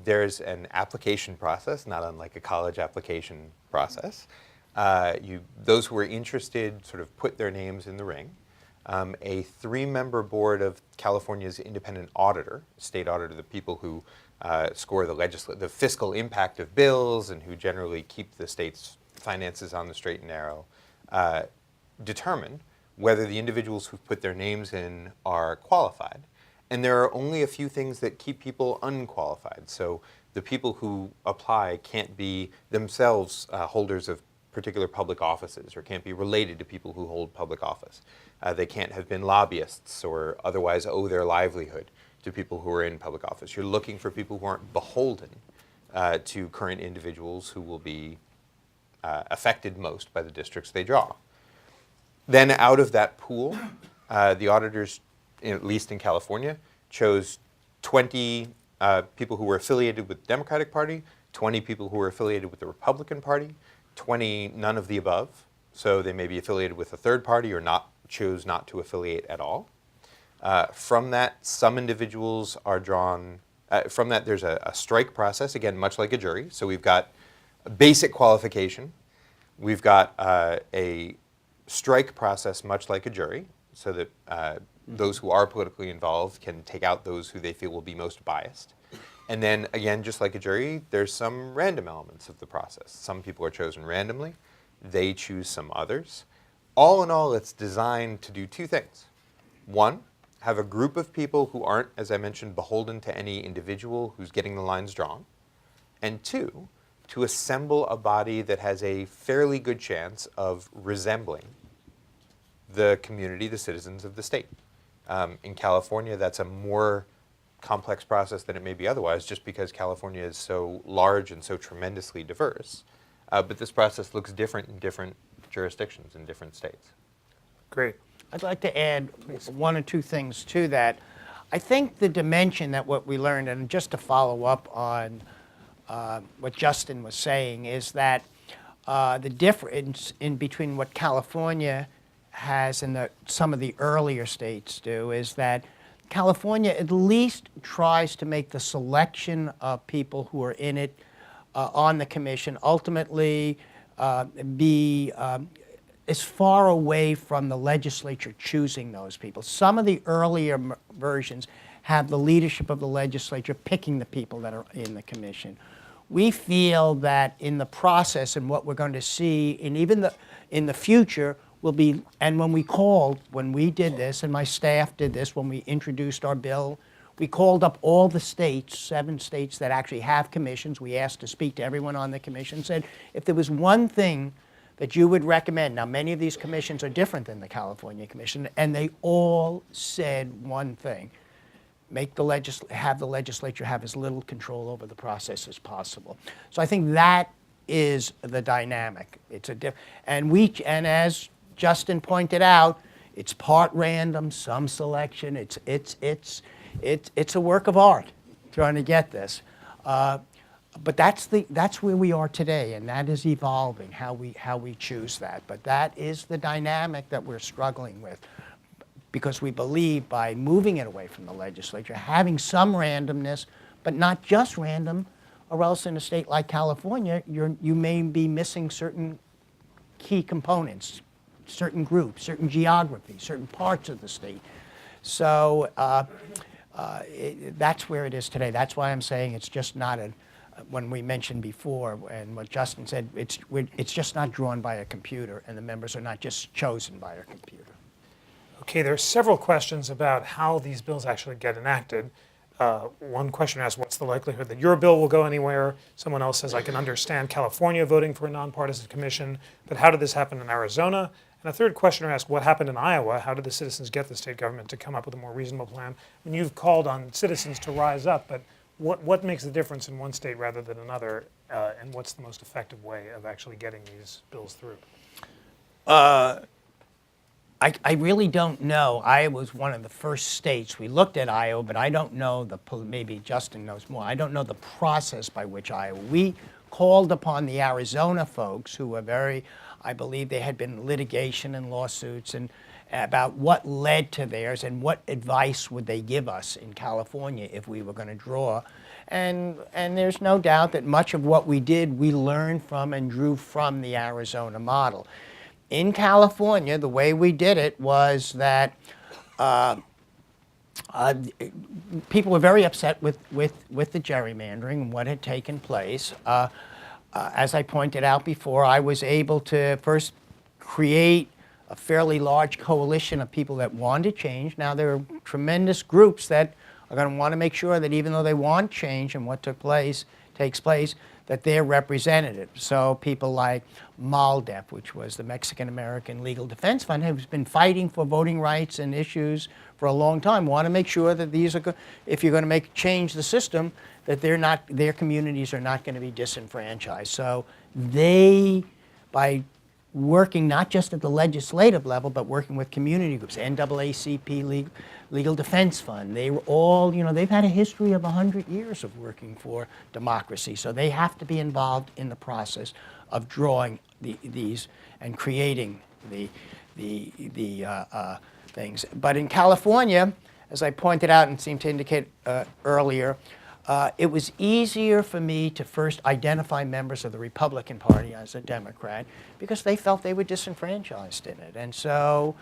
there's an application process, not unlike a college application process. Those who are interested sort of put their names in the ring. A 3-member board of California's independent auditor, state auditor, the people who score the fiscal impact of bills and who generally keep the state's finances on the straight and narrow, determine whether the individuals who've put their names in are qualified. And there are only a few things that keep people unqualified. So the people who apply can't be themselves holders of particular public offices or can't be related to people who hold public office. They can't have been lobbyists or otherwise owe their livelihood to people who are in public office. You're looking for people who aren't beholden to current individuals who will be affected most by the districts they draw. Then out of that pool, the auditors, at least in California, chose 20 people who were affiliated with the Democratic Party, 20 people who were affiliated with the Republican Party, 20 none of the above. So they may be affiliated with a third party or choose not to affiliate at all. From that, some individuals are drawn. From that, there's a strike process, again, much like a jury. So we've got a basic qualification. We've got a strike process, much like a jury, so that those who are politically involved can take out those who they feel will be most biased. And then, again, just like a jury, there's some random elements of the process. Some people are chosen randomly. They choose some others. All in all, it's designed to do 2 things. 1, have a group of people who aren't, as I mentioned, beholden to any individual who's getting the lines drawn. And 2, to assemble a body that has a fairly good chance of resembling the community, the citizens of the state. In California, that's a more complex process than it may be otherwise, just because California is so large and so tremendously diverse. But this process looks different in different jurisdictions in different states. Great. I'd like to add 1 or 2 things to that. I think the dimension that what we learned, and just to follow up on what Justin was saying, is that the difference in between what California has and some of the earlier states do is that California at least tries to make the selection of people who are in it on the commission ultimately be as far away from the legislature choosing those people. Some of the earlier versions have the leadership of the legislature picking the people that are in the commission. We feel that in the process and what we're going to see, and even in the future, will be, and when we did this, and my staff did this when we introduced our bill, we called up all the states, 7 states that actually have commissions. We asked to speak to everyone on the commission, said, if there was one thing that you would recommend, now many of these commissions are different than the California Commission, and they all said one thing: have the legislature have as little control over the process as possible. So I think that is the dynamic. It's and as Justin pointed out, it's part random, some selection. It's a work of art trying to get this. But that's where we are today, and that is evolving, how we choose that. But that is the dynamic that we're struggling with, because we believe by moving it away from the legislature, having some randomness, but not just random, or else in a state like California, you may be missing certain key components, certain groups, certain geography, certain parts of the state. So that's where it is today. That's why I'm saying it's just not when we mentioned before, and what Justin said, it's just not drawn by a computer, and the members are not just chosen by a computer. Okay, there are several questions about how these bills actually get enacted. One question asks, what's the likelihood that your bill will go anywhere? Someone else says, I can understand California voting for a nonpartisan commission, but how did this happen in Arizona? And a third questioner asks, what happened in Iowa? How did the citizens get the state government to come up with a more reasonable plan? I mean, you've called on citizens to rise up, but what makes the difference in one state rather than another, and what's the most effective way of actually getting these bills through? I really don't know. Iowa was one of the first states. We looked at Iowa, but I don't know maybe Justin knows more. I don't know the process by which Iowa. We called upon the Arizona folks who were I believe they had been litigation and lawsuits and about what led to theirs and what advice would they give us in California if we were going to draw. And there's no doubt that much of what we did, we learned from and drew from the Arizona model. In California, the way we did it was that people were very upset with the gerrymandering and what had taken place. As I pointed out before, I was able to first create a fairly large coalition of people that wanted change. Now, there are tremendous groups that are going to want to make sure that even though they want change and what takes place, that they're represented. So people like MALDEF, which was the Mexican American Legal Defense Fund, who's been fighting for voting rights and issues for a long time, want to make sure that these are, if you're going to change the system, that their communities are not going to be disenfranchised. So they, by working not just at the legislative level, but working with community groups, NAACP, Legal Defense Fund. They were all, they've had a history of 100 years of working for democracy. So they have to be involved in the process of drawing these and creating the things. But in California, as I pointed out and seemed to indicate earlier, it was easier for me to first identify members of the Republican Party as a Democrat because they felt they were disenfranchised in it. And so,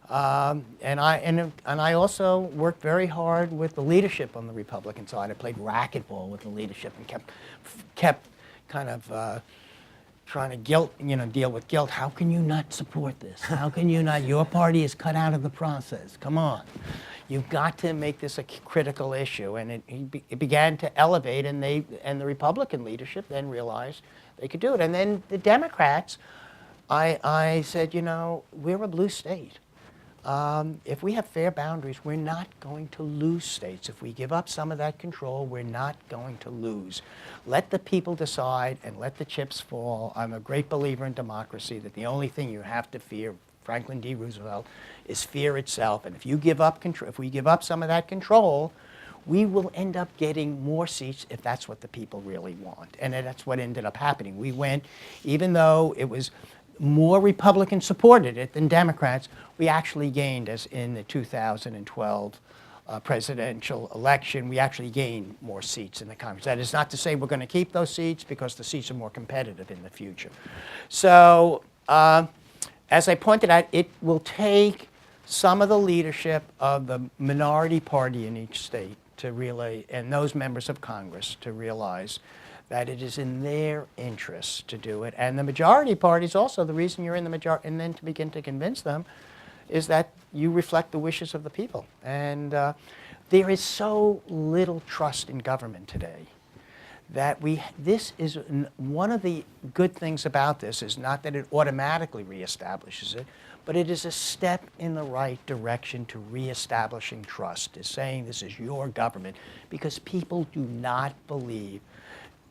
and I also worked very hard with the leadership on the Republican side. I played racquetball with the leadership and kept kind of trying to deal with guilt. How can you not support this? How can you not? Your party is cut out of the process. Come on. You've got to make this a critical issue, and it began to elevate, and the Republican leadership then realized they could do it. And then the Democrats, I said, we're a blue state. If we have fair boundaries, we're not going to lose states. If we give up some of that control, we're not going to lose. Let the people decide and let the chips fall. I'm a great believer in democracy, that the only thing you have to fear, Franklin D. Roosevelt, is fear itself. And if you give up if we give up some of that control, we will end up getting more seats if that's what the people really want. And that's what ended up happening. We went, even though it was more Republicans supported it than Democrats, we actually gained, as in the 2012 presidential election, we actually gain more seats in the Congress. That is not to say we're going to keep those seats, because the seats are more competitive in the future. So as I pointed out, it will take some of the leadership of the minority party in each state to realize, and those members of Congress to realize that it is in their interest to do it. And the majority parties also, the reason you're in the majority, and then to begin to convince them, is that you reflect the wishes of the people. And there is so little trust in government today that this is one of the good things about this is not that it automatically reestablishes it, but it is a step in the right direction to reestablishing trust, is saying this is your government, because people do not believe,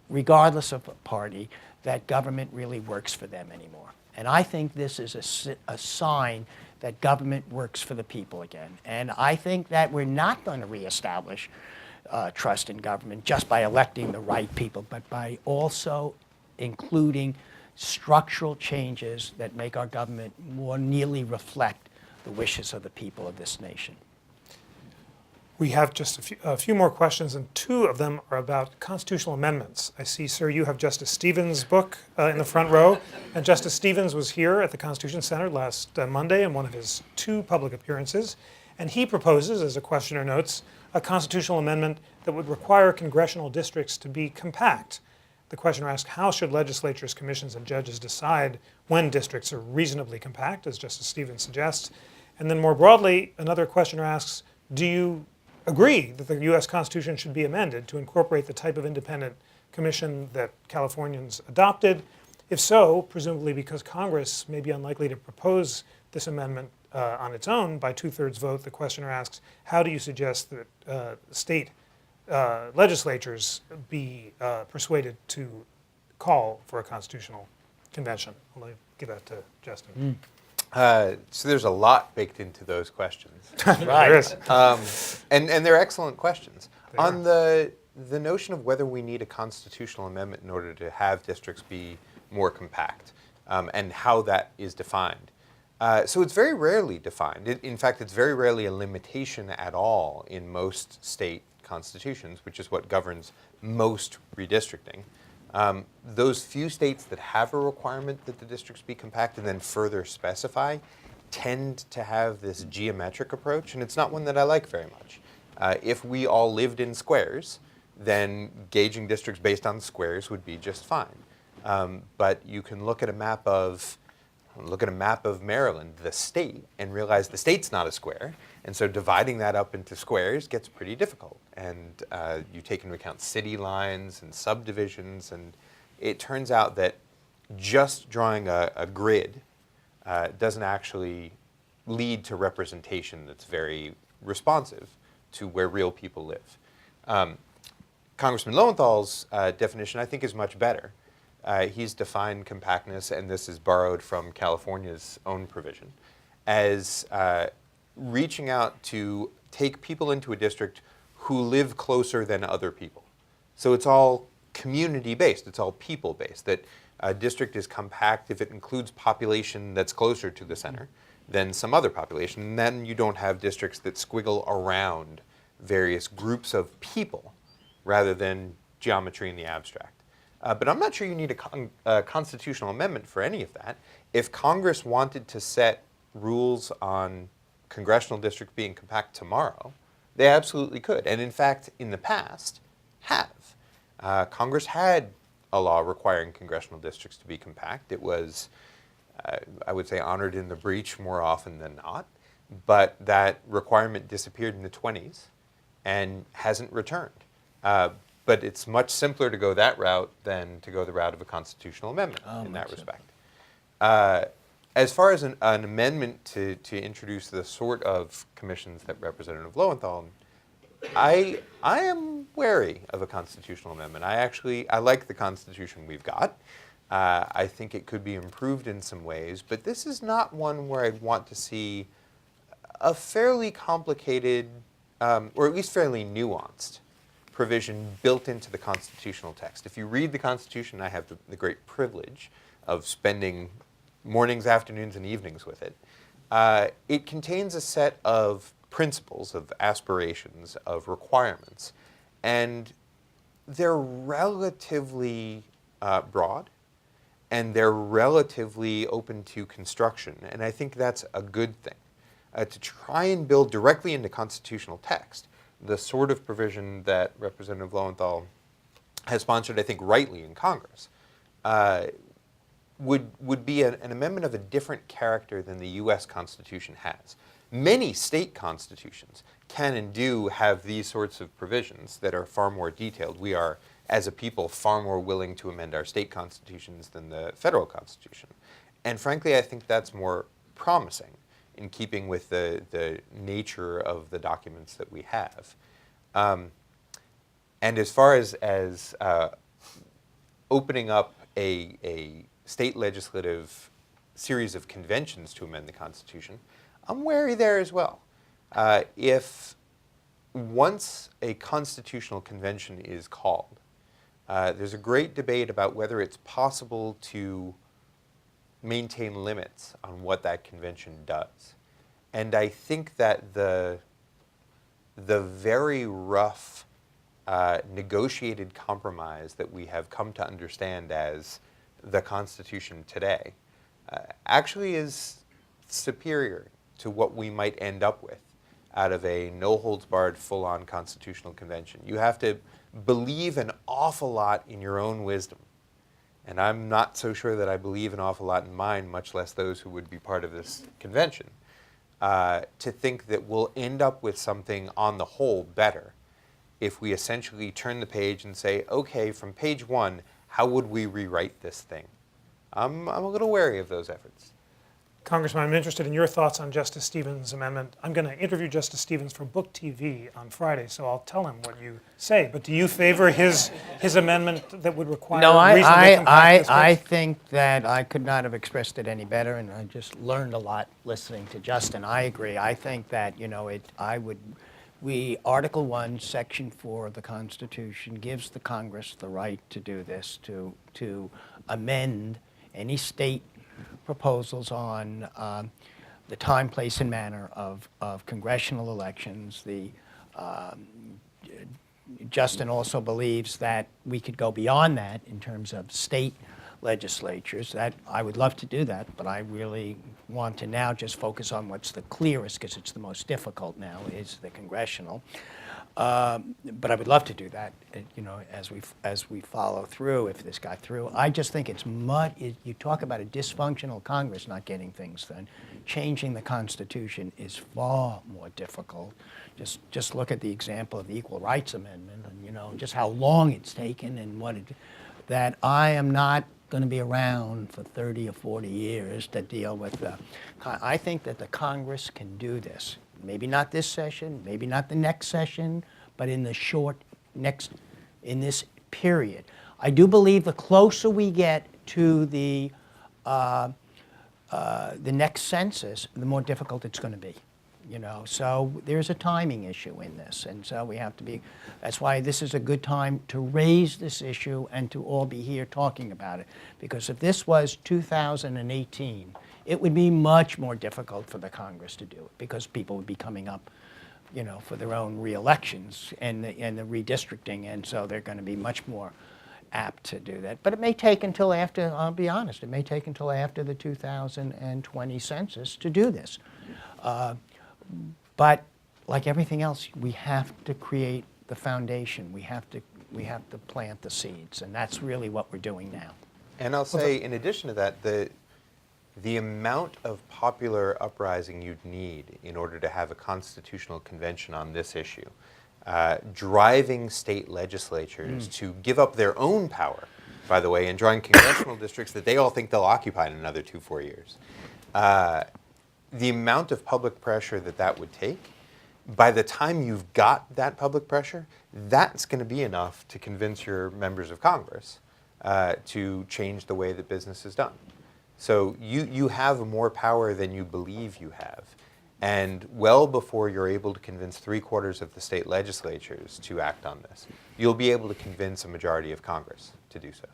regardless of party, that government really works for them anymore. And I think this is a sign that government works for the people again. And I think that we're not going to reestablish trust in government just by electing the right people, but by also including structural changes that make our government more nearly reflect the wishes of the people of this nation. We have just a few more questions, and two of them are about constitutional amendments. I see, sir, you have Justice Stevens' book in the front row, and Justice Stevens was here at the Constitution Center last Monday in one of his 2 public appearances, and he proposes, as a questioner notes, a constitutional amendment that would require congressional districts to be compact. The questioner asks, how should legislatures, commissions, and judges decide when districts are reasonably compact, as Justice Stevens suggests? And then more broadly, another questioner asks, do you agree that the U.S. Constitution should be amended to incorporate the type of independent commission that Californians adopted? If so, presumably because Congress may be unlikely to propose this amendment on its own by 2/3 vote, the questioner asks, how do you suggest that state legislatures be persuaded to call for a constitutional convention? I'll give that to Justin. So there's a lot baked into those questions. Right. There is. And they're excellent questions. On the notion of whether we need a constitutional amendment in order to have districts be more compact, and how that is defined. So it's very rarely defined. In fact, it's very rarely a limitation at all in most state constitutions, which is what governs most redistricting. Those few states that have a requirement that the districts be compact and then further specify tend to have this geometric approach, and it's not one that I like very much. If we all lived in squares, then gauging districts based on squares would be just fine. But you can look at a map of Maryland, the state, and realize the state's not a square, and so dividing that up into squares gets pretty difficult. And you take into account city lines and subdivisions, and it turns out that just drawing a grid doesn't actually lead to representation that's very responsive to where real people live. Congressman Lowenthal's definition, I think, is much better. He's defined compactness, and this is borrowed from California's own provision, as reaching out to take people into a district who live closer than other people. So it's all community-based, it's all people-based, that a district is compact if it includes population that's closer to the center than some other population. And then you don't have districts that squiggle around various groups of people rather than geometry in the abstract. But I'm not sure you need a constitutional amendment for any of that. If Congress wanted to set rules on congressional districts being compact tomorrow, they absolutely could. And in fact, in the past, have. Congress had a law requiring congressional districts to be compact. It was, I would say, honored in the breach more often than not. But that requirement disappeared in the 20s and hasn't returned. But it's much simpler to go that route than to go the route of a constitutional amendment in that respect. As far as an amendment to introduce the sort of commissions that Representative Lowenthal, I am wary of a constitutional amendment. I like the Constitution we've got. I think it could be improved in some ways, but this is not one where I'd want to see a fairly complicated, or at least fairly nuanced, provision built into the constitutional text. If you read the Constitution, I have the great privilege of spending mornings, afternoons, and evenings with it. It contains a set of principles, of aspirations, of requirements. And they're relatively broad, and they're relatively open to construction. And I think that's a good thing. To try and build directly into constitutional text the sort of provision that Representative Lowenthal has sponsored, I think rightly, in Congress, would be an amendment of a different character than the U.S. Constitution has. Many state constitutions can and do have these sorts of provisions that are far more detailed. We are, as a people, far more willing to amend our state constitutions than the federal Constitution. And frankly, I think that's more promising in keeping with the nature of the documents that we have. And as far as opening up a state legislative series of conventions to amend the Constitution, I'm wary there as well. If once a constitutional convention is called, there's a great debate about whether it's possible to maintain limits on what that convention does. And I think that the very rough negotiated compromise that we have come to understand as the Constitution today actually is superior to what we might end up with out of a no-holds-barred, full-on constitutional convention. You have to believe an awful lot in your own wisdom. And I'm not so sure that I believe an awful lot in mine, much less those who would be part of this convention, to think that we'll end up with something on the whole better if we essentially turn the page and say, okay, from page one, how would we rewrite this thing? I'm a little wary of those efforts. Congressman, I'm interested in your thoughts on Justice Stevens' amendment. I'm going to interview Justice Stevens for Book TV on Friday, so I'll tell him what you say. But do you favor his amendment that would require reasonable compact I think that I could not have expressed it any better, and I just learned a lot listening to Justin. I agree. I think that, Article 1, Section 4 of the Constitution gives the Congress the right to do this, to amend any state proposals on the time, place, and manner of congressional elections. Justin also believes that we could go beyond that in terms of state legislatures. That I would love to do that, but I really want to now just focus on what's the clearest, because it's the most difficult now, is the congressional. But I would love to do that, as we follow through, if this got through. I just think you talk about a dysfunctional Congress not getting things done. Changing the Constitution is far more difficult. Just look at the example of the Equal Rights Amendment, and just how long it's taken, and that I am not going to be around for 30 or 40 years to deal with. I think that the Congress can do this. Maybe not this session, maybe not the next session, but in the in this period. I do believe the closer we get to the next census, the more difficult it's going to be. So there's a timing issue in this, and so we have to be. That's why this is a good time to raise this issue and to all be here talking about it. Because if this was 2018. It would be much more difficult for the Congress to do it, because people would be coming up, for their own re-elections and the redistricting, and so they're going to be much more apt to do that. But it may take until after, I'll be honest, it may take until after the 2020 census to do this. But like everything else, we have to create the foundation. We have to plant the seeds, and that's really what we're doing now. And I'll say, in addition to that, the amount of popular uprising you'd need in order to have a constitutional convention on this issue, driving state legislatures to give up their own power, by the way, and drawing congressional districts that they all think they'll occupy in another 2-4 years. The amount of public pressure that would take, by the time you've got that public pressure, that's going to be enough to convince your members of Congress to change the way that business is done. So you have more power than you believe you have. And well before you're able to convince 3/4 of the state legislatures to act on this, you'll be able to convince a majority of Congress to do so.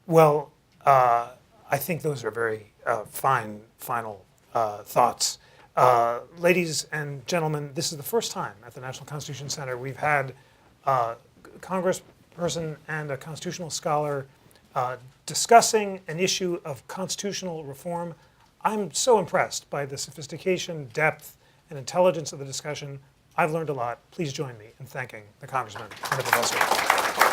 Well, I think those are very fine, final thoughts. Ladies and gentlemen, this is the first time at the National Constitution Center we've had a congressperson and a constitutional scholar discussing an issue of constitutional reform. I'm so impressed by the sophistication, depth, and intelligence of the discussion. I've learned a lot. Please join me in thanking the congressman and the professor.